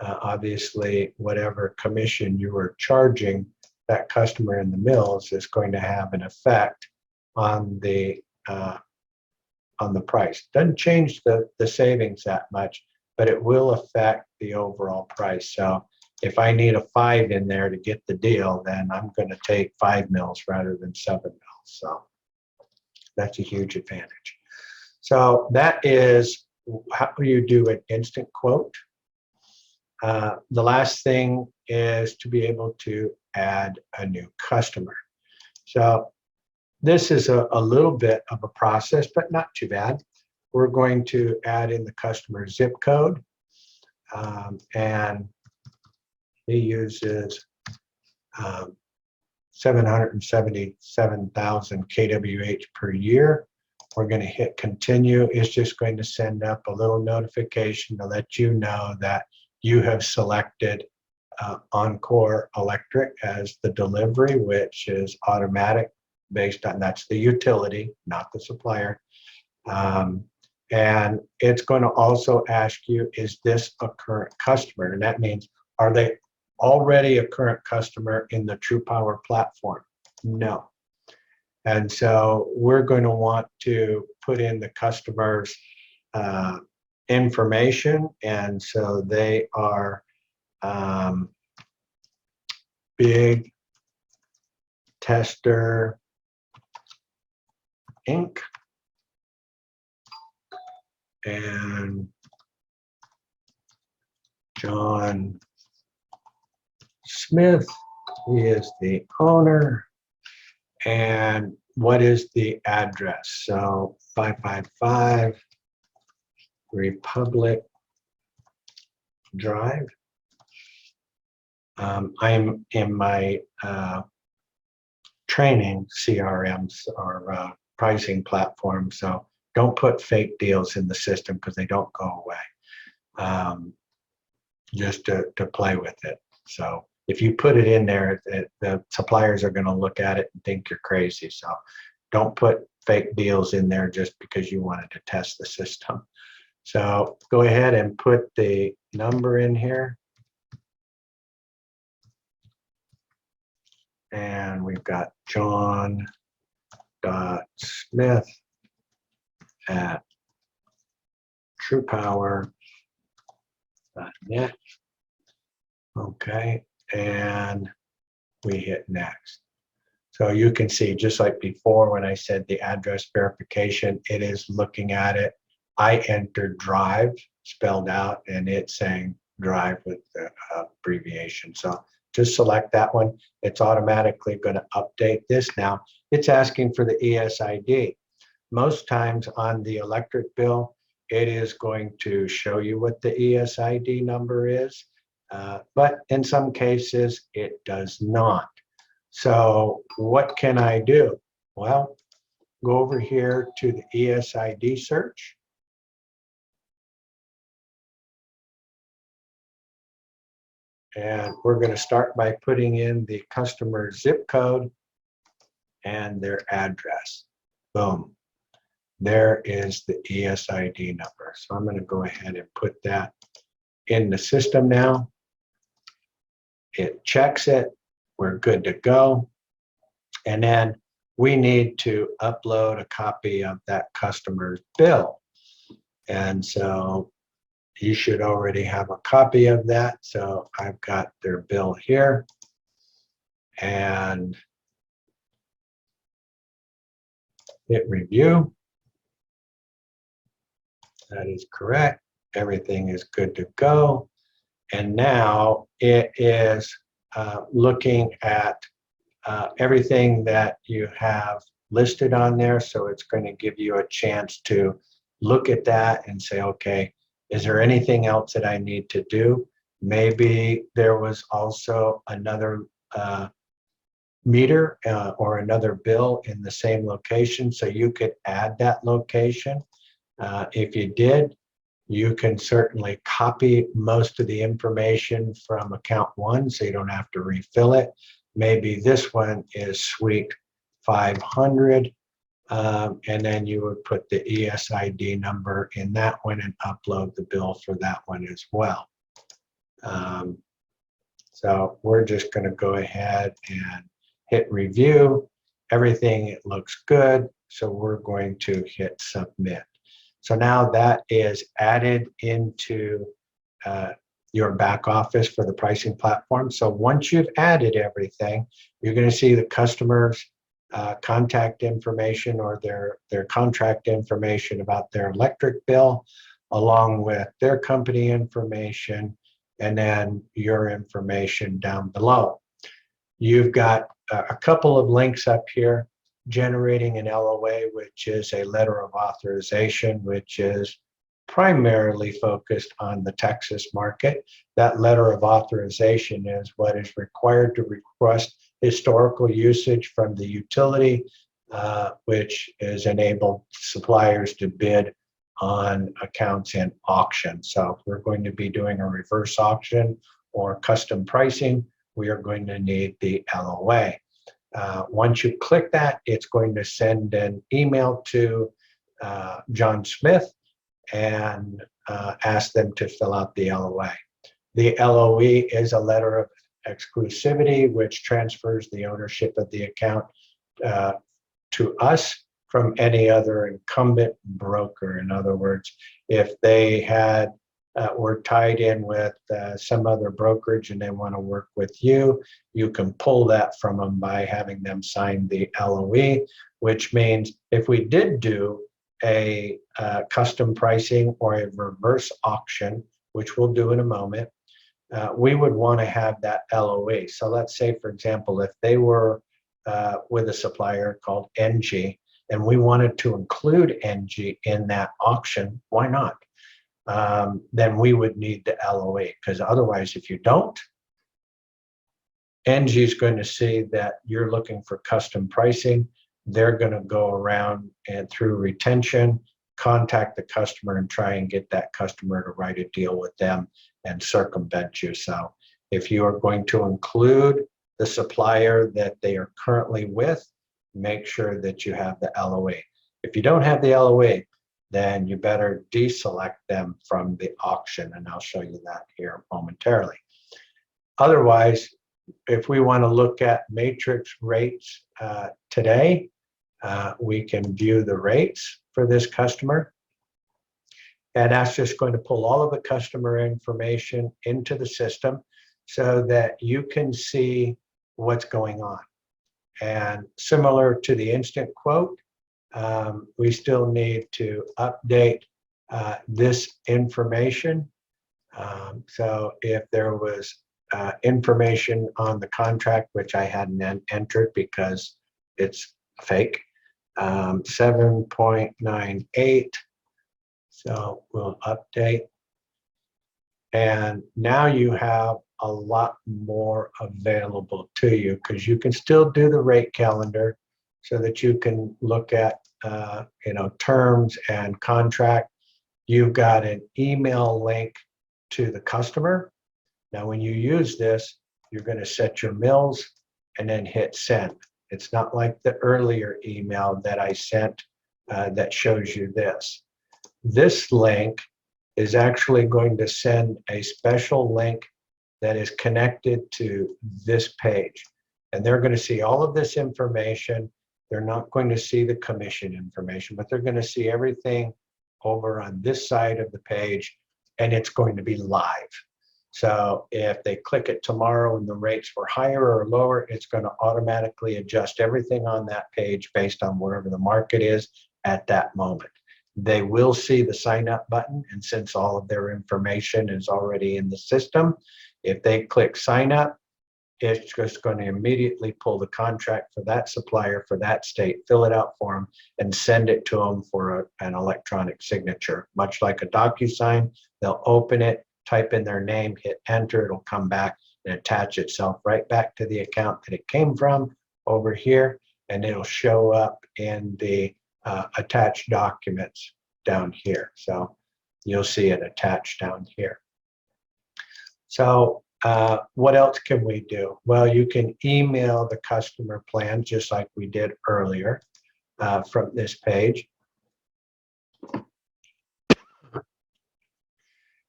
Obviously, whatever commission you are charging that customer in the mills is going to have an effect on the price. Doesn't change the savings that much, but it will affect the overall price. So if I need a 5 in there to get the deal, then I'm going to take 5 mills rather than 7 mills. So that's a huge advantage. So that is how you do an instant quote. The last thing is to be able to add a new customer. So this is a little bit of a process, but not too bad. We're going to add in the customer zip code, and he uses 777,000 kWh per year. We're going to hit continue. It's just going to send up a little notification to let you know that you have selected Encore Electric as the delivery, which is automatic based on, that's the utility, not the supplier. And it's going to also ask you, is this a current customer? And that means, are they already a current customer in the TruPowur platform? No. And so we're going to want to put in the customer's information. And so they are Big Tester Inc. and John Smith. He is the owner. And what is the address? So 555 Republic Drive. I'm in my training CRMs or pricing platform, so don't put fake deals in the system because they don't go away. Just to play with it. So if you put it in there, the suppliers are going to look at it and think you're crazy. So don't put fake deals in there just because you wanted to test the system. So go ahead and put the number in here. And we've got John.Smith@TruPowur.net. Okay, and we hit next. So you can see, just like before when I said the address verification, it is looking at it. I entered drive spelled out and it's saying drive with the abbreviation. So just select that one. It's automatically going to update this. Now it's asking for the ESID. Most times on the electric bill, it is going to show you what the ESID number is. But in some cases, it does not. So what can I do? Well, go over here to the Esid Search. And we're going to start by putting in the customer zip code and their address. Boom. There is the ESID number. So I'm going to go ahead and put that in the system now. It checks it. We're good to go. And then we need to upload a copy of that customer's bill. And so you should already have a copy of that. So I've got their bill here. And hit review. That is correct. Everything is good to go. And now it is looking at everything that you have listed on there. So it's going to give you a chance to look at that and say, okay, is there anything else that I need to do? Maybe there was also another meter or another bill in the same location, so you could add that location. If you did, you can certainly copy most of the information from account one so you don't have to refill it. Maybe this one is suite 500, and then you would put the ESID number in that one and upload the bill for that one as well. So we're just going to go ahead and hit review. Everything, it looks good, so we're going to hit submit. So now that is added into your back office for the pricing platform. So once you've added everything, you're going to see the customer's contact information or their contract information about their electric bill, along with their company information, and then your information down below. You've got a couple of links up here. Generating an LOA, which is a letter of authorization, which is primarily focused on the Texas market. That letter of authorization is what is required to request historical usage from the utility, which is enabled suppliers to bid on accounts in auction. So if we're going to be doing a reverse auction or custom pricing, we are going to need the LOA. Once you click that, it's going to send an email to John Smith and ask them to fill out the LOA. The LOE is a letter of exclusivity, which transfers the ownership of the account to us from any other incumbent broker. In other words, if they had were tied in with some other brokerage and they want to work with you, you can pull that from them by having them sign the LOE, which means if we did do a custom pricing or a reverse auction, which we'll do in a moment, we would want to have that LOA. So let's say, for example, if they were with a supplier called NG, and we wanted to include NG in that auction, why not? Then we would need the LOA, because otherwise, if you don't, NG is going to see that you're looking for custom pricing. They're going to go around and through retention, contact the customer and try and get that customer to write a deal with them and circumvent you. So if you are going to include the supplier that they are currently with, make sure that you have the LOA. If you don't have the LOA, then you better deselect them from the auction, and I'll show you that here momentarily. Otherwise, if we want to look at matrix rates today, we can view the rates for this customer. And that's just going to pull all of the customer information into the system so that you can see what's going on. And similar to the instant quote, we still need to update this information. So if there was information on the contract, which I hadn't entered because it's fake, 7.98. So we'll update. And now you have a lot more available to you, because you can still do the rate calendar so that you can look at terms and contract. You've got an email link to the customer. Now, when you use this, you're going to set your mills and then hit send. It's not like the earlier email that I sent that shows you this. This link is actually going to send a special link that is connected to this page. And they're going to see all of this information. They're not going to see the commission information, but they're going to see everything over on this side of the page, and it's going to be live. So if they click it tomorrow and the rates were higher or lower, it's going to automatically adjust everything on that page based on wherever the market is at that moment. They will see the sign up button, and since all of their information is already in the system, if they click sign up, it's just going to immediately pull the contract for that supplier for that state, fill it out for them, and send it to them for an electronic signature. Much like a DocuSign, they'll open it, type in their name, hit enter, it'll come back and attach itself right back to the account that it came from over here, and it'll show up in the attached documents down here. So you'll see it attached down here. So what else can we do? Well, you can email the customer plan just like we did earlier from this page.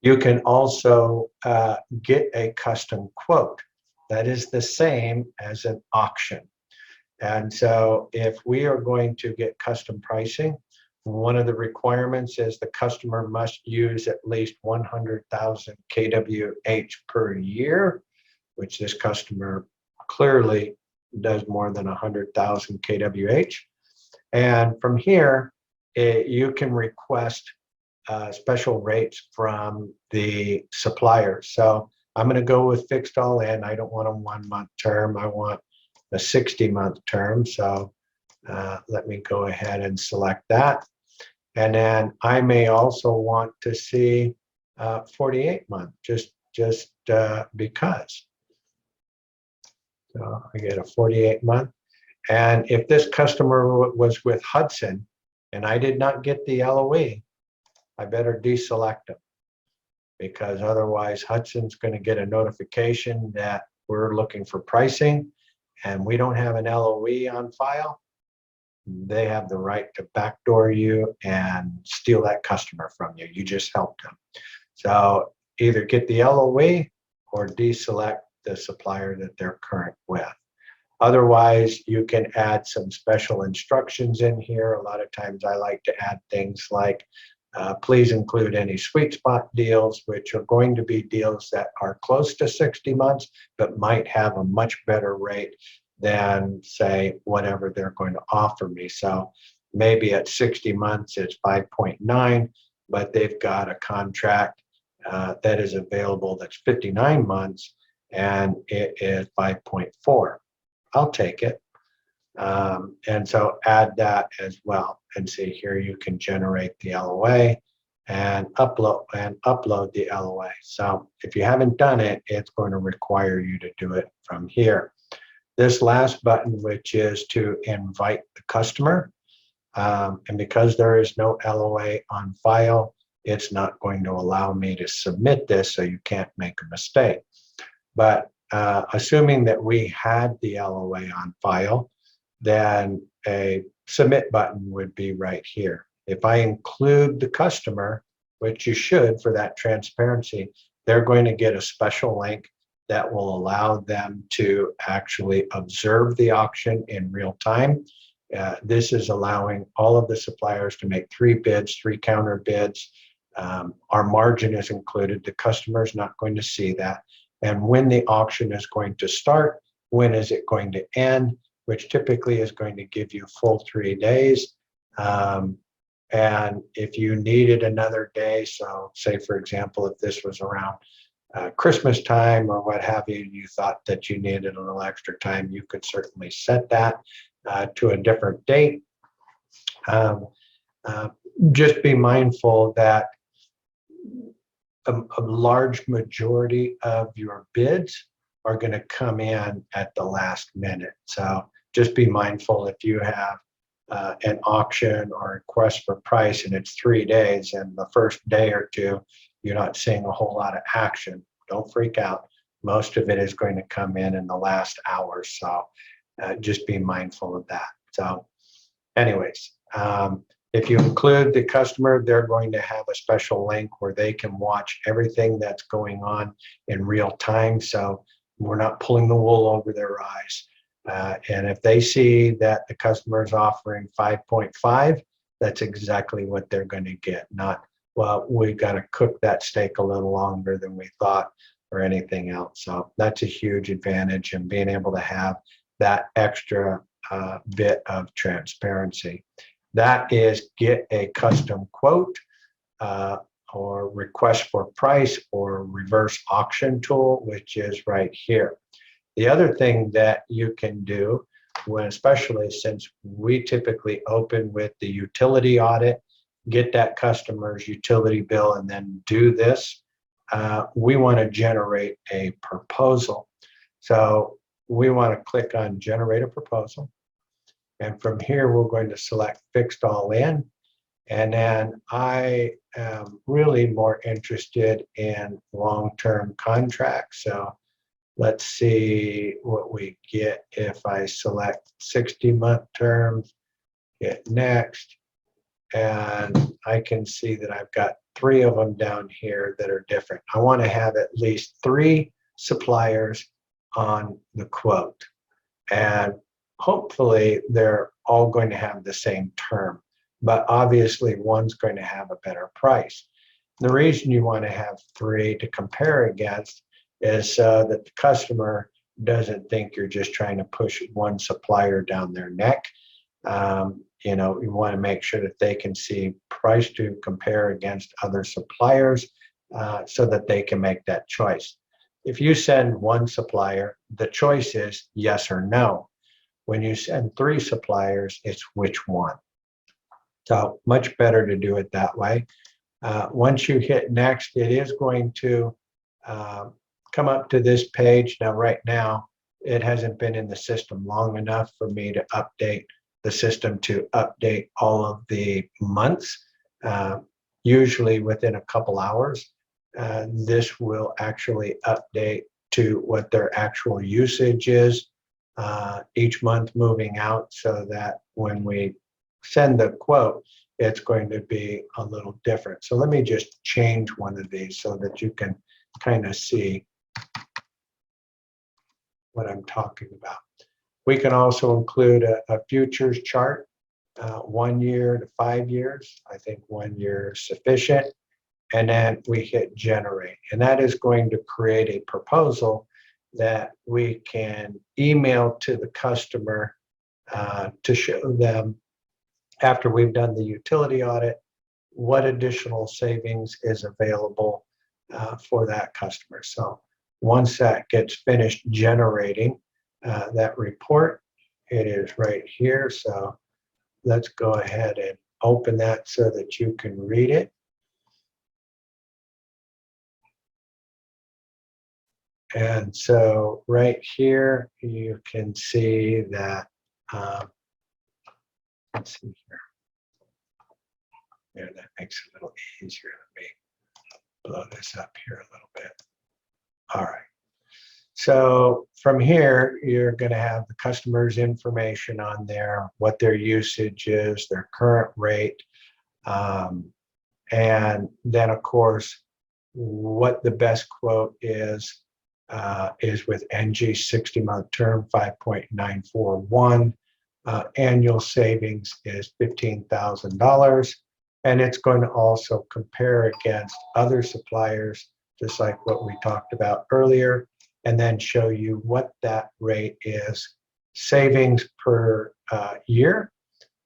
You can also get a custom quote. That is the same as an auction. And so if we are going to get custom pricing, one of the requirements is the customer must use at least 100,000 kWh per year, which this customer clearly does more than 100,000 kWh. And from here, you can request special rates from the supplier. So I'm going to go with fixed all in. I don't want a 1 month term. I want a 60-month term. So let me go ahead and select that. And then I may also want to see 48-month, just because. So I get a 48-month. And if this customer was with Hudson and I did not get the LOE, I better deselect them, because otherwise Hudson's going to get a notification that we're looking for pricing and we don't have an LOE on file. They have the right to backdoor you and steal that customer from you. You just helped them. So either get the LOE or deselect the supplier that they're current with. Otherwise, you can add some special instructions in here. A lot of times I like to add things like, please include any sweet spot deals, which are going to be deals that are close to 60 months, but might have a much better rate than, say, whatever they're going to offer me. So maybe at 60 months, it's 5.9, but they've got a contract that is available that's 59 months, and it is 5.4. I'll take it. And so add that as well. And see here, you can generate the LOA and upload the LOA. So if you haven't done it, it's going to require you to do it from here. This last button, which is to invite the customer, and because there is no LOA on file, it's not going to allow me to submit this, so you can't make a mistake. But assuming that we had the LOA on file, then a submit button would be right here. If I include the customer, which you should for that transparency, they're going to get a special link that will allow them to actually observe the auction in real time. This is allowing all of the suppliers to make 3 bids, 3 counter bids. Our margin is included. The customer is not going to see that. And when the auction is going to start, when is it going to end, which typically is going to give you full 3 days. And if you needed another day, so say, for example, if this was around Christmas time or what have you, you thought that you needed a little extra time, you could certainly set that to a different date. Just be mindful that a large majority of your bids are going to come in at the last minute. So just be mindful if you have an auction or request for price and it's 3 days and the first day or two, you're not seeing a whole lot of action. Don't freak out. Most of it is going to come in the last hour. So just be mindful of that. So anyways, if you include the customer, they're going to have a special link where they can watch everything that's going on in real time. So we're not pulling the wool over their eyes. And if they see that the customer is offering 5.5, that's exactly what they're going to get. Not, well, we got to cook that steak a little longer than we thought or anything else. So that's a huge advantage in being able to have that extra bit of transparency. That is get a custom quote or request for price or reverse auction tool, which is right here. The other thing that you can do, when, especially since we typically open with the utility audit, get that customer's utility bill and then do this, we want to generate a proposal. So we want to click on generate a proposal. And from here, we're going to select fixed all in. And then I am really more interested in long-term contracts. So let's see what we get if I select 60-month terms, hit next. And I can see that I've got 3 of them down here that are different. I want to have at least 3 suppliers on the quote. And hopefully they're all going to have the same term, but obviously one's going to have a better price. The reason you want to have 3 to compare against is so that the customer doesn't think you're just trying to push one supplier down their neck. You know, you want to make sure that they can see price to compare against other suppliers so that they can make that choice. If you send one supplier, the choice is yes or no. When you send 3 suppliers, it's which one. So much better to do it that way. Once you hit next, it is going to come up to this page. Now, right now, it hasn't been in the system long enough for me to update the system to update all of the months. Usually within a couple hours, this will actually update to what their actual usage is each month moving out, so that when we send the quote, it's going to be a little different. So let me just change one of these so that you can kind of see what I'm talking about. We can also include a futures chart, 1 year to 5 years. I think 1 year is sufficient. And then we hit generate. And that is going to create a proposal that we can email to the customer to show them, after we've done the utility audit, what additional savings is available for that customer. So once that gets finished generating that report, it is right here. So let's go ahead and open that so that you can read it. And so right here, you can see that, let's see here. Yeah, that makes it a little easier. Let me blow this up here a little bit. All right. So from here, you're going to have the customer's information on there, what their usage is, their current rate, and then, of course, what the best quote is with NG 60-month term 5.941. Annual savings is $15,000. And it's going to also compare against other suppliers, just like what we talked about earlier, and then show you what that rate is, savings per year,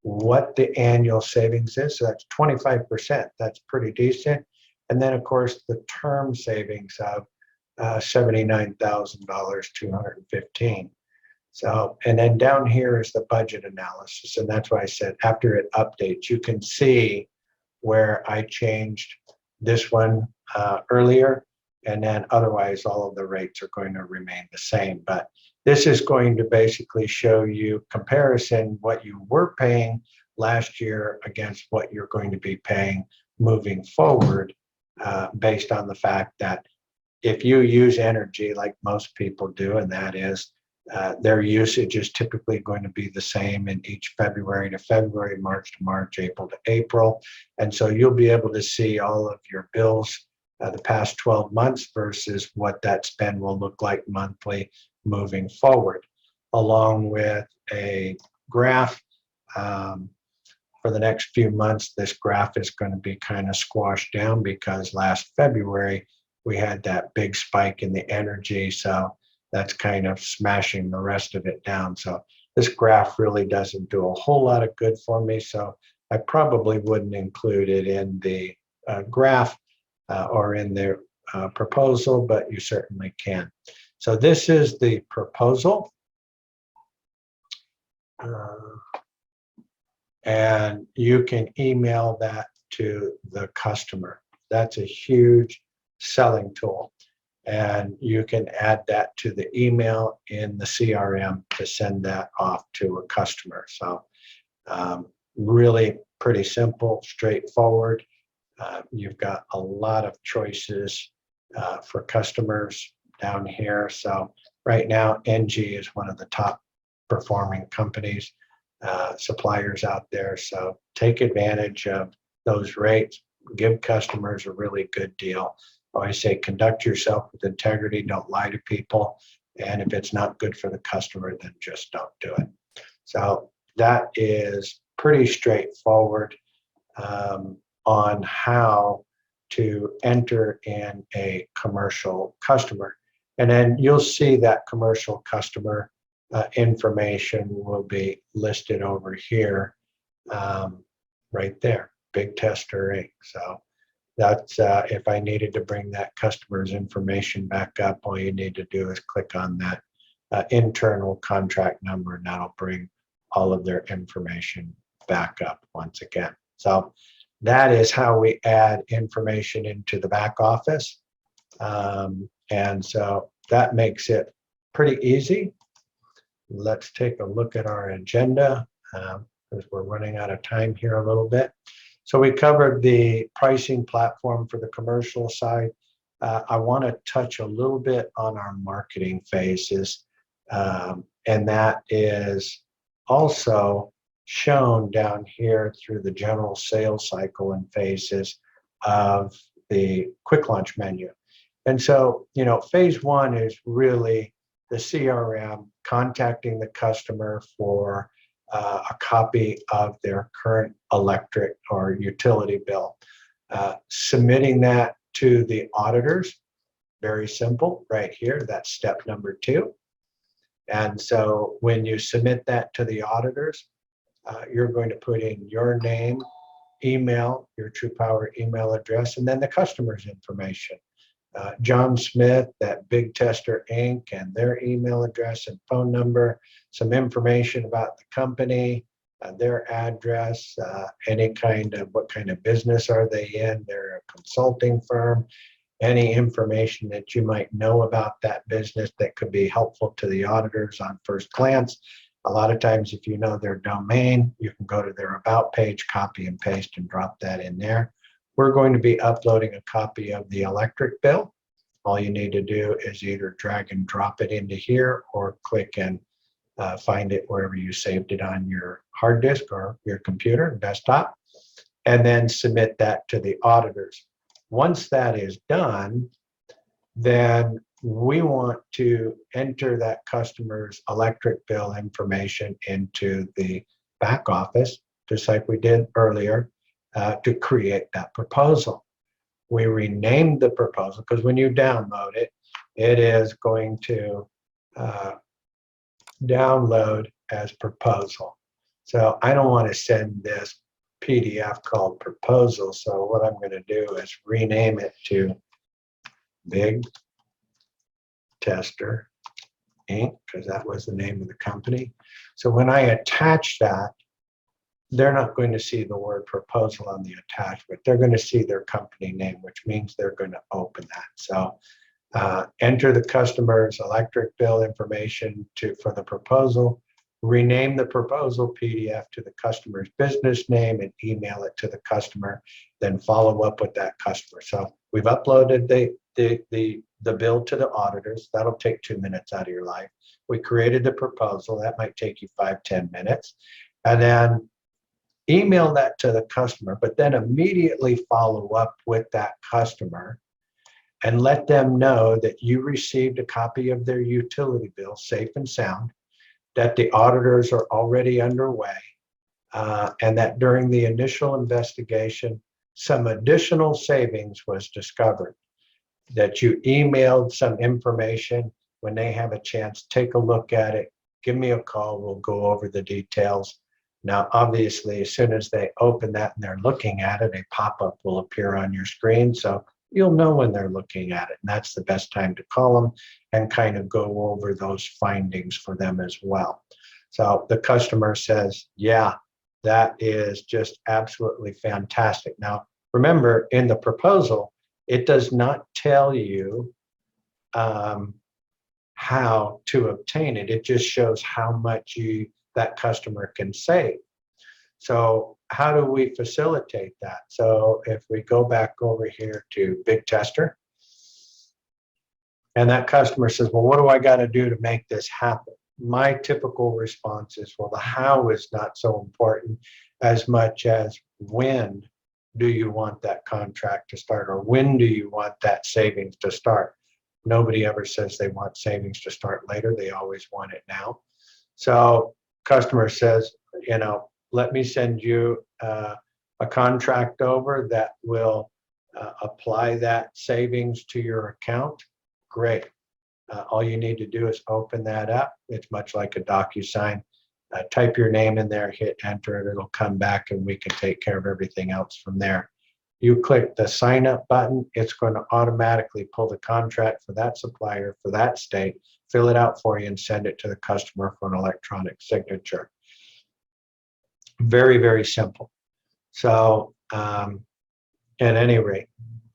what the annual savings is. So that's 25%. That's pretty decent. And then, of course, the term savings of $79,215. So, and then down here is the budget analysis. And that's why I said after it updates, you can see where I changed this one earlier, and then otherwise all of the rates are going to remain the same. But this is going to basically show you comparison what you were paying last year against what you're going to be paying moving forward, based on the fact that if you use energy like most people do, and that is their usage is typically going to be the same in each February to February, March to March, April to April. And so you'll be able to see all of your bills the past 12 months versus what that spend will look like monthly moving forward, along with a graph. For the next few months, this graph is going to be kind of squashed down because last February we had that big spike in the energy. So that's kind of smashing the rest of it down. So this graph really doesn't do a whole lot of good for me. So I probably wouldn't include it in the graph or in the proposal, but you certainly can. So this is the proposal. And you can email that to the customer. That's a huge selling tool. And you can add that to the email in the CRM to send that off to a customer. So really pretty simple, straightforward. You've got a lot of choices for customers down here. So right now, NG is one of the top performing companies, suppliers out there. So take advantage of those rates, give customers a really good deal. I always say conduct yourself with integrity, don't lie to people. And if it's not good for the customer, then just don't do it. So that is pretty straightforward on how to enter in a commercial customer. And then you'll see that commercial customer information will be listed over here, right there, Big Tester Inc. So that's if I needed to bring that customer's information back up, all you need to do is click on that internal contract number, and that'll bring all of their information back up once again. So that is how we add information into the back office. And so that makes it pretty easy. Let's take a look at our agenda because we're running out of time here a little bit. So we covered the pricing platform for the commercial side. I want to touch a little bit on our marketing phases, and that is also shown down here through the general sales cycle and phases of the quick launch menu. And so, you know, phase one is really the CRM, contacting the customer for a copy of their current electric or utility bill, submitting that to the auditors. Very simple right here. That's step number 2. And so when you submit that to the auditors, you're going to put in your name, email, your TruPowur email address, and then the customer's information. John Smith at Big Tester Inc. and their email address and phone number, some information about the company, their address, any kind of what kind of business are they in, they're a consulting firm, any information that you might know about that business that could be helpful to the auditors on first glance. A lot of times, if you know their domain, you can go to their About page, copy and paste, and drop that in there. We're going to be uploading a copy of the electric bill. All you need to do is either drag and drop it into here or click and find it wherever you saved it on your hard disk or your computer, desktop, and then submit that to the auditors. Once that is done, then we want to enter that customer's electric bill information into the back office, just like we did earlier, to create that proposal. We renamed the proposal because when you download it, it is going to download as proposal. So I don't want to send this PDF called proposal. So what I'm going to do is rename it to Big Tester Inc., because that was the name of the company. So when I attach that, they're not going to see the word proposal on the attachment. They're going to see their company name, which means they're going to open that. So enter the customer's electric bill information for the proposal, rename the proposal PDF to the customer's business name and email it to the customer, then follow up with that customer. So we've uploaded the bill to the auditors. That'll take 2 minutes out of your life. We created the proposal. That might take you 5-10 minutes. And then email that to the customer, but then immediately follow up with that customer and let them know that you received a copy of their utility bill, safe and sound, that the auditors are already underway, and that during the initial investigation, some additional savings was discovered, that you emailed some information. When they have a chance, take a look at it, give me a call, we'll go over the details. Now, obviously, as soon as they open that and they're looking at it, a pop-up will appear on your screen. So you'll know when they're looking at it. And that's the best time to call them and kind of go over those findings for them as well. So the customer says, yeah, that is just absolutely fantastic. Now, remember, in the proposal, it does not tell you how to obtain it. It just shows how much that customer can save. So how do we facilitate that? So if we go back over here to Big Tester, and that customer says, well, what do I got to do to make this happen? My typical response is, well, the how is not so important as much as when do you want that contract to start, or when do you want that savings to start? Nobody ever says they want savings to start later. They always want it now. So customer says, let me send you a contract over that will apply that savings to your account. Great. All you need to do is open that up. It's much like a DocuSign. Type your name in there, hit enter, and it'll come back and we can take care of everything else from there. You click the sign up button, it's going to automatically pull the contract for that supplier, for that state, fill it out for you and send it to the customer for an electronic signature. Very, very simple. So at any rate,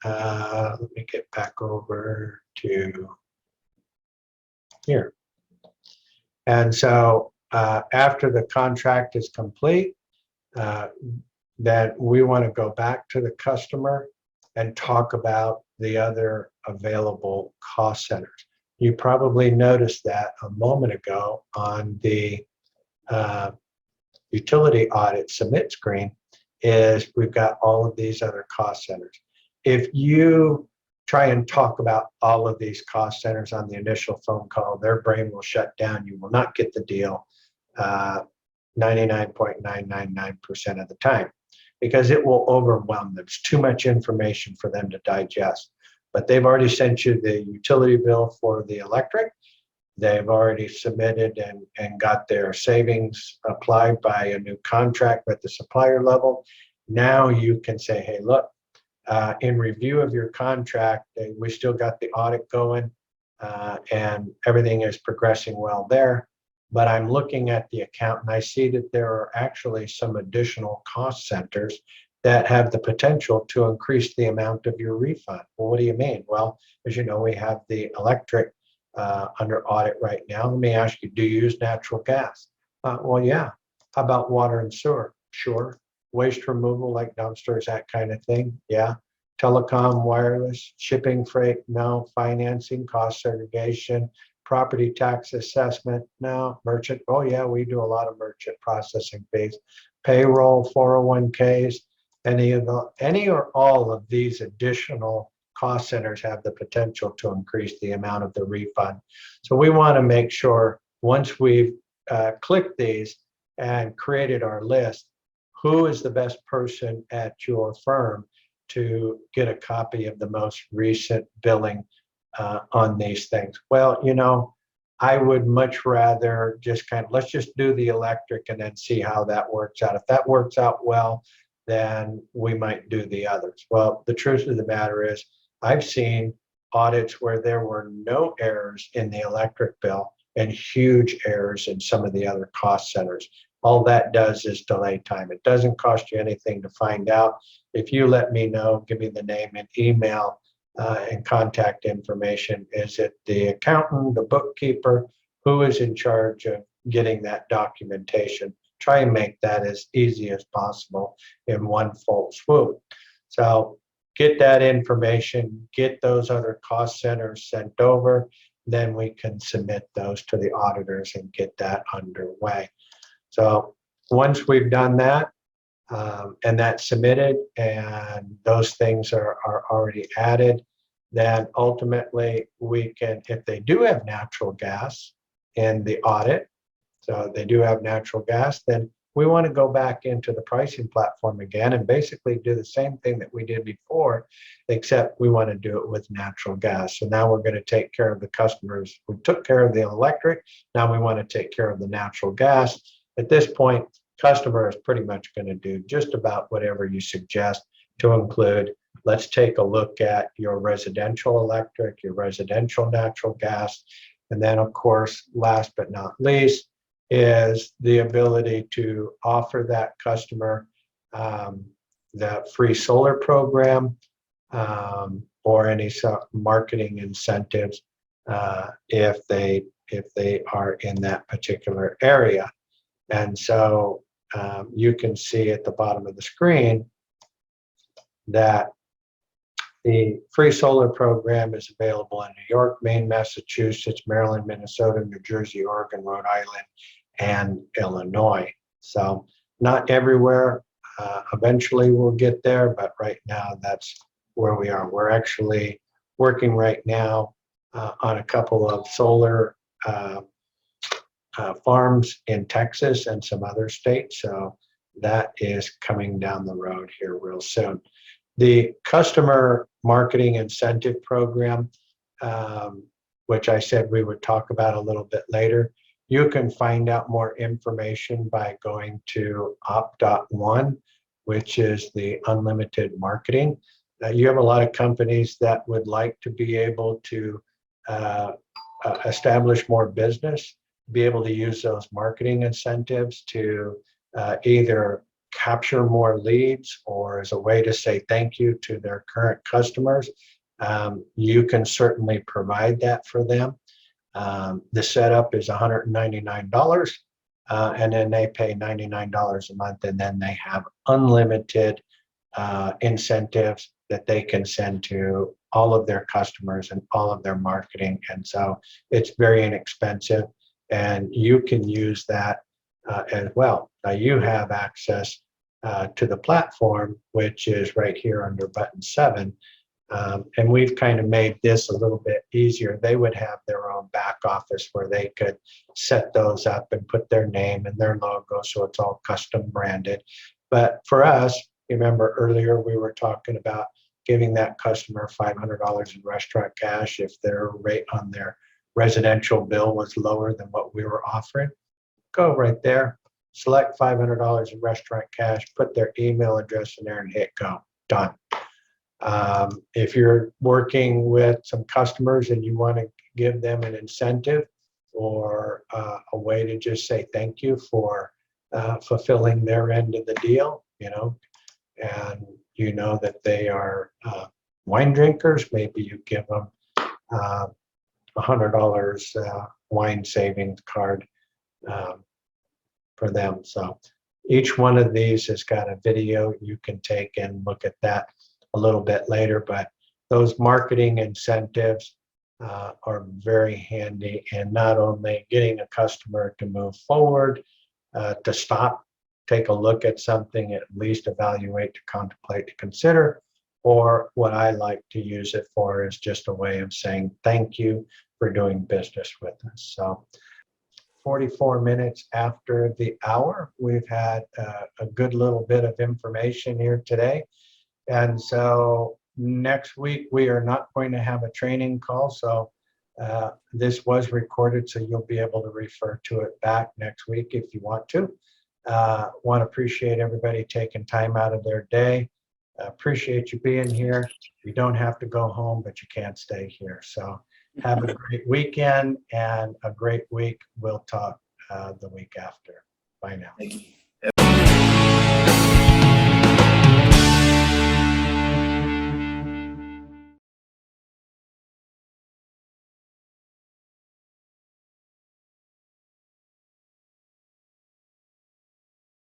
let me get back over to here. And so after the contract is complete, that we want to go back to the customer and talk about the other available cost centers. You probably noticed that a moment ago on the utility audit submit screen is we've got all of these other cost centers. If you try and talk about all of these cost centers on the initial phone call, their brain will shut down. You will not get the deal 99.999% of the time because it will overwhelm them. It's too much information for them to digest. But they've already sent you the utility bill for the electric. They've already submitted and got their savings applied by a new contract at the supplier level. Now you can say, hey, look, In review of your contract, we still got the audit going, and everything is progressing well there. But I'm looking at the account and I see that there are actually some additional cost centers that have the potential to increase the amount of your refund. Well, what do you mean? Well, as you know, we have the electric under audit right now. Let me ask you, do you use natural gas? Well, yeah. How about water and sewer? Sure. Waste removal, like dumpsters, that kind of thing? Yeah. Telecom, wireless, shipping, freight? No. Financing, cost segregation, property tax assessment? No. Merchant? Oh, yeah, we do a lot of merchant processing fees. Payroll, 401ks, any or all of these additional cost centers have the potential to increase the amount of the refund. So we want to make sure once we've clicked these and created our list, who is the best person at your firm to get a copy of the most recent billing on these things? Well, you know, I would much rather just let's just do the electric and then see how that works out. If that works out well, then we might do the others. Well, the truth of the matter is, I've seen audits where there were no errors in the electric bill and huge errors in some of the other cost centers. All that does is delay time. It doesn't cost you anything to find out. If you let me know, give me the name and email and contact information. Is it the accountant, the bookkeeper? Who is in charge of getting that documentation? Try and make that as easy as possible in one full swoop. So get that information, get those other cost centers sent over, then we can submit those to the auditors and get that underway. So once we've done that and that's submitted and those things are already added, then ultimately we can, if they do have natural gas in the audit, so they do have natural gas, then we want to go back into the pricing platform again and basically do the same thing that we did before, except we want to do it with natural gas. So now we're going to take care of the customers. We took care of the electric. Now we want to take care of the natural gas. At this point, customer is pretty much going to do just about whatever you suggest, to include, let's take a look at your residential electric, your residential natural gas. And then, of course, last but not least, is the ability to offer that customer the free solar program or any marketing incentives if they are in that particular area. And so you can see at the bottom of the screen that the free solar program is available in New York, Maine, Massachusetts, Maryland, Minnesota, New Jersey, Oregon, Rhode Island, and Illinois. So not everywhere. Eventually we'll get there, but right now that's where we are. We're actually working right now on a couple of solar farms in Texas and some other states. So that is coming down the road here real soon. The customer marketing incentive program, which I said we would talk about a little bit later, you can find out more information by going to Op.1, which is the unlimited marketing. You have a lot of companies that would like to be able to establish more business, be able to use those marketing incentives to either capture more leads or as a way to say thank you to their current customers. You can certainly provide that for them. The setup is $199 and then they pay $99 a month, and then they have unlimited incentives that they can send to all of their customers and all of their marketing. And so it's very inexpensive and you can use that as well. Now you have access to the platform, which is right here under button 7. And we've kind of made this a little bit easier. They would have their own back office where they could set those up and put their name and their logo, so it's all custom branded. But for us, remember earlier we were talking about giving that customer $500 in restaurant cash if their rate on their residential bill was lower than what we were offering. Go right there, select $500 in restaurant cash, put their email address in there and hit go. Done. If you're working with some customers and you want to give them an incentive or a way to just say thank you for fulfilling their end of the deal, and that they are wine drinkers, maybe you give them $100 wine savings card for them. So each one of these has got a video you can take and look at that a little bit later, but those marketing incentives are very handy in not only getting a customer to move forward, to stop, take a look at something, at least evaluate, to contemplate, to consider, or what I like to use it for is just a way of saying thank you for doing business with us. So 44 minutes after the hour, we've had a good little bit of information here today. And so next week, we are not going to have a training call. So this was recorded, so you'll be able to refer to it back next week if you want to. Want to appreciate everybody taking time out of their day. Appreciate you being here. You don't have to go home, but you can't stay here. So have a great weekend and a great week. We'll talk the week after. Bye now. Thank you.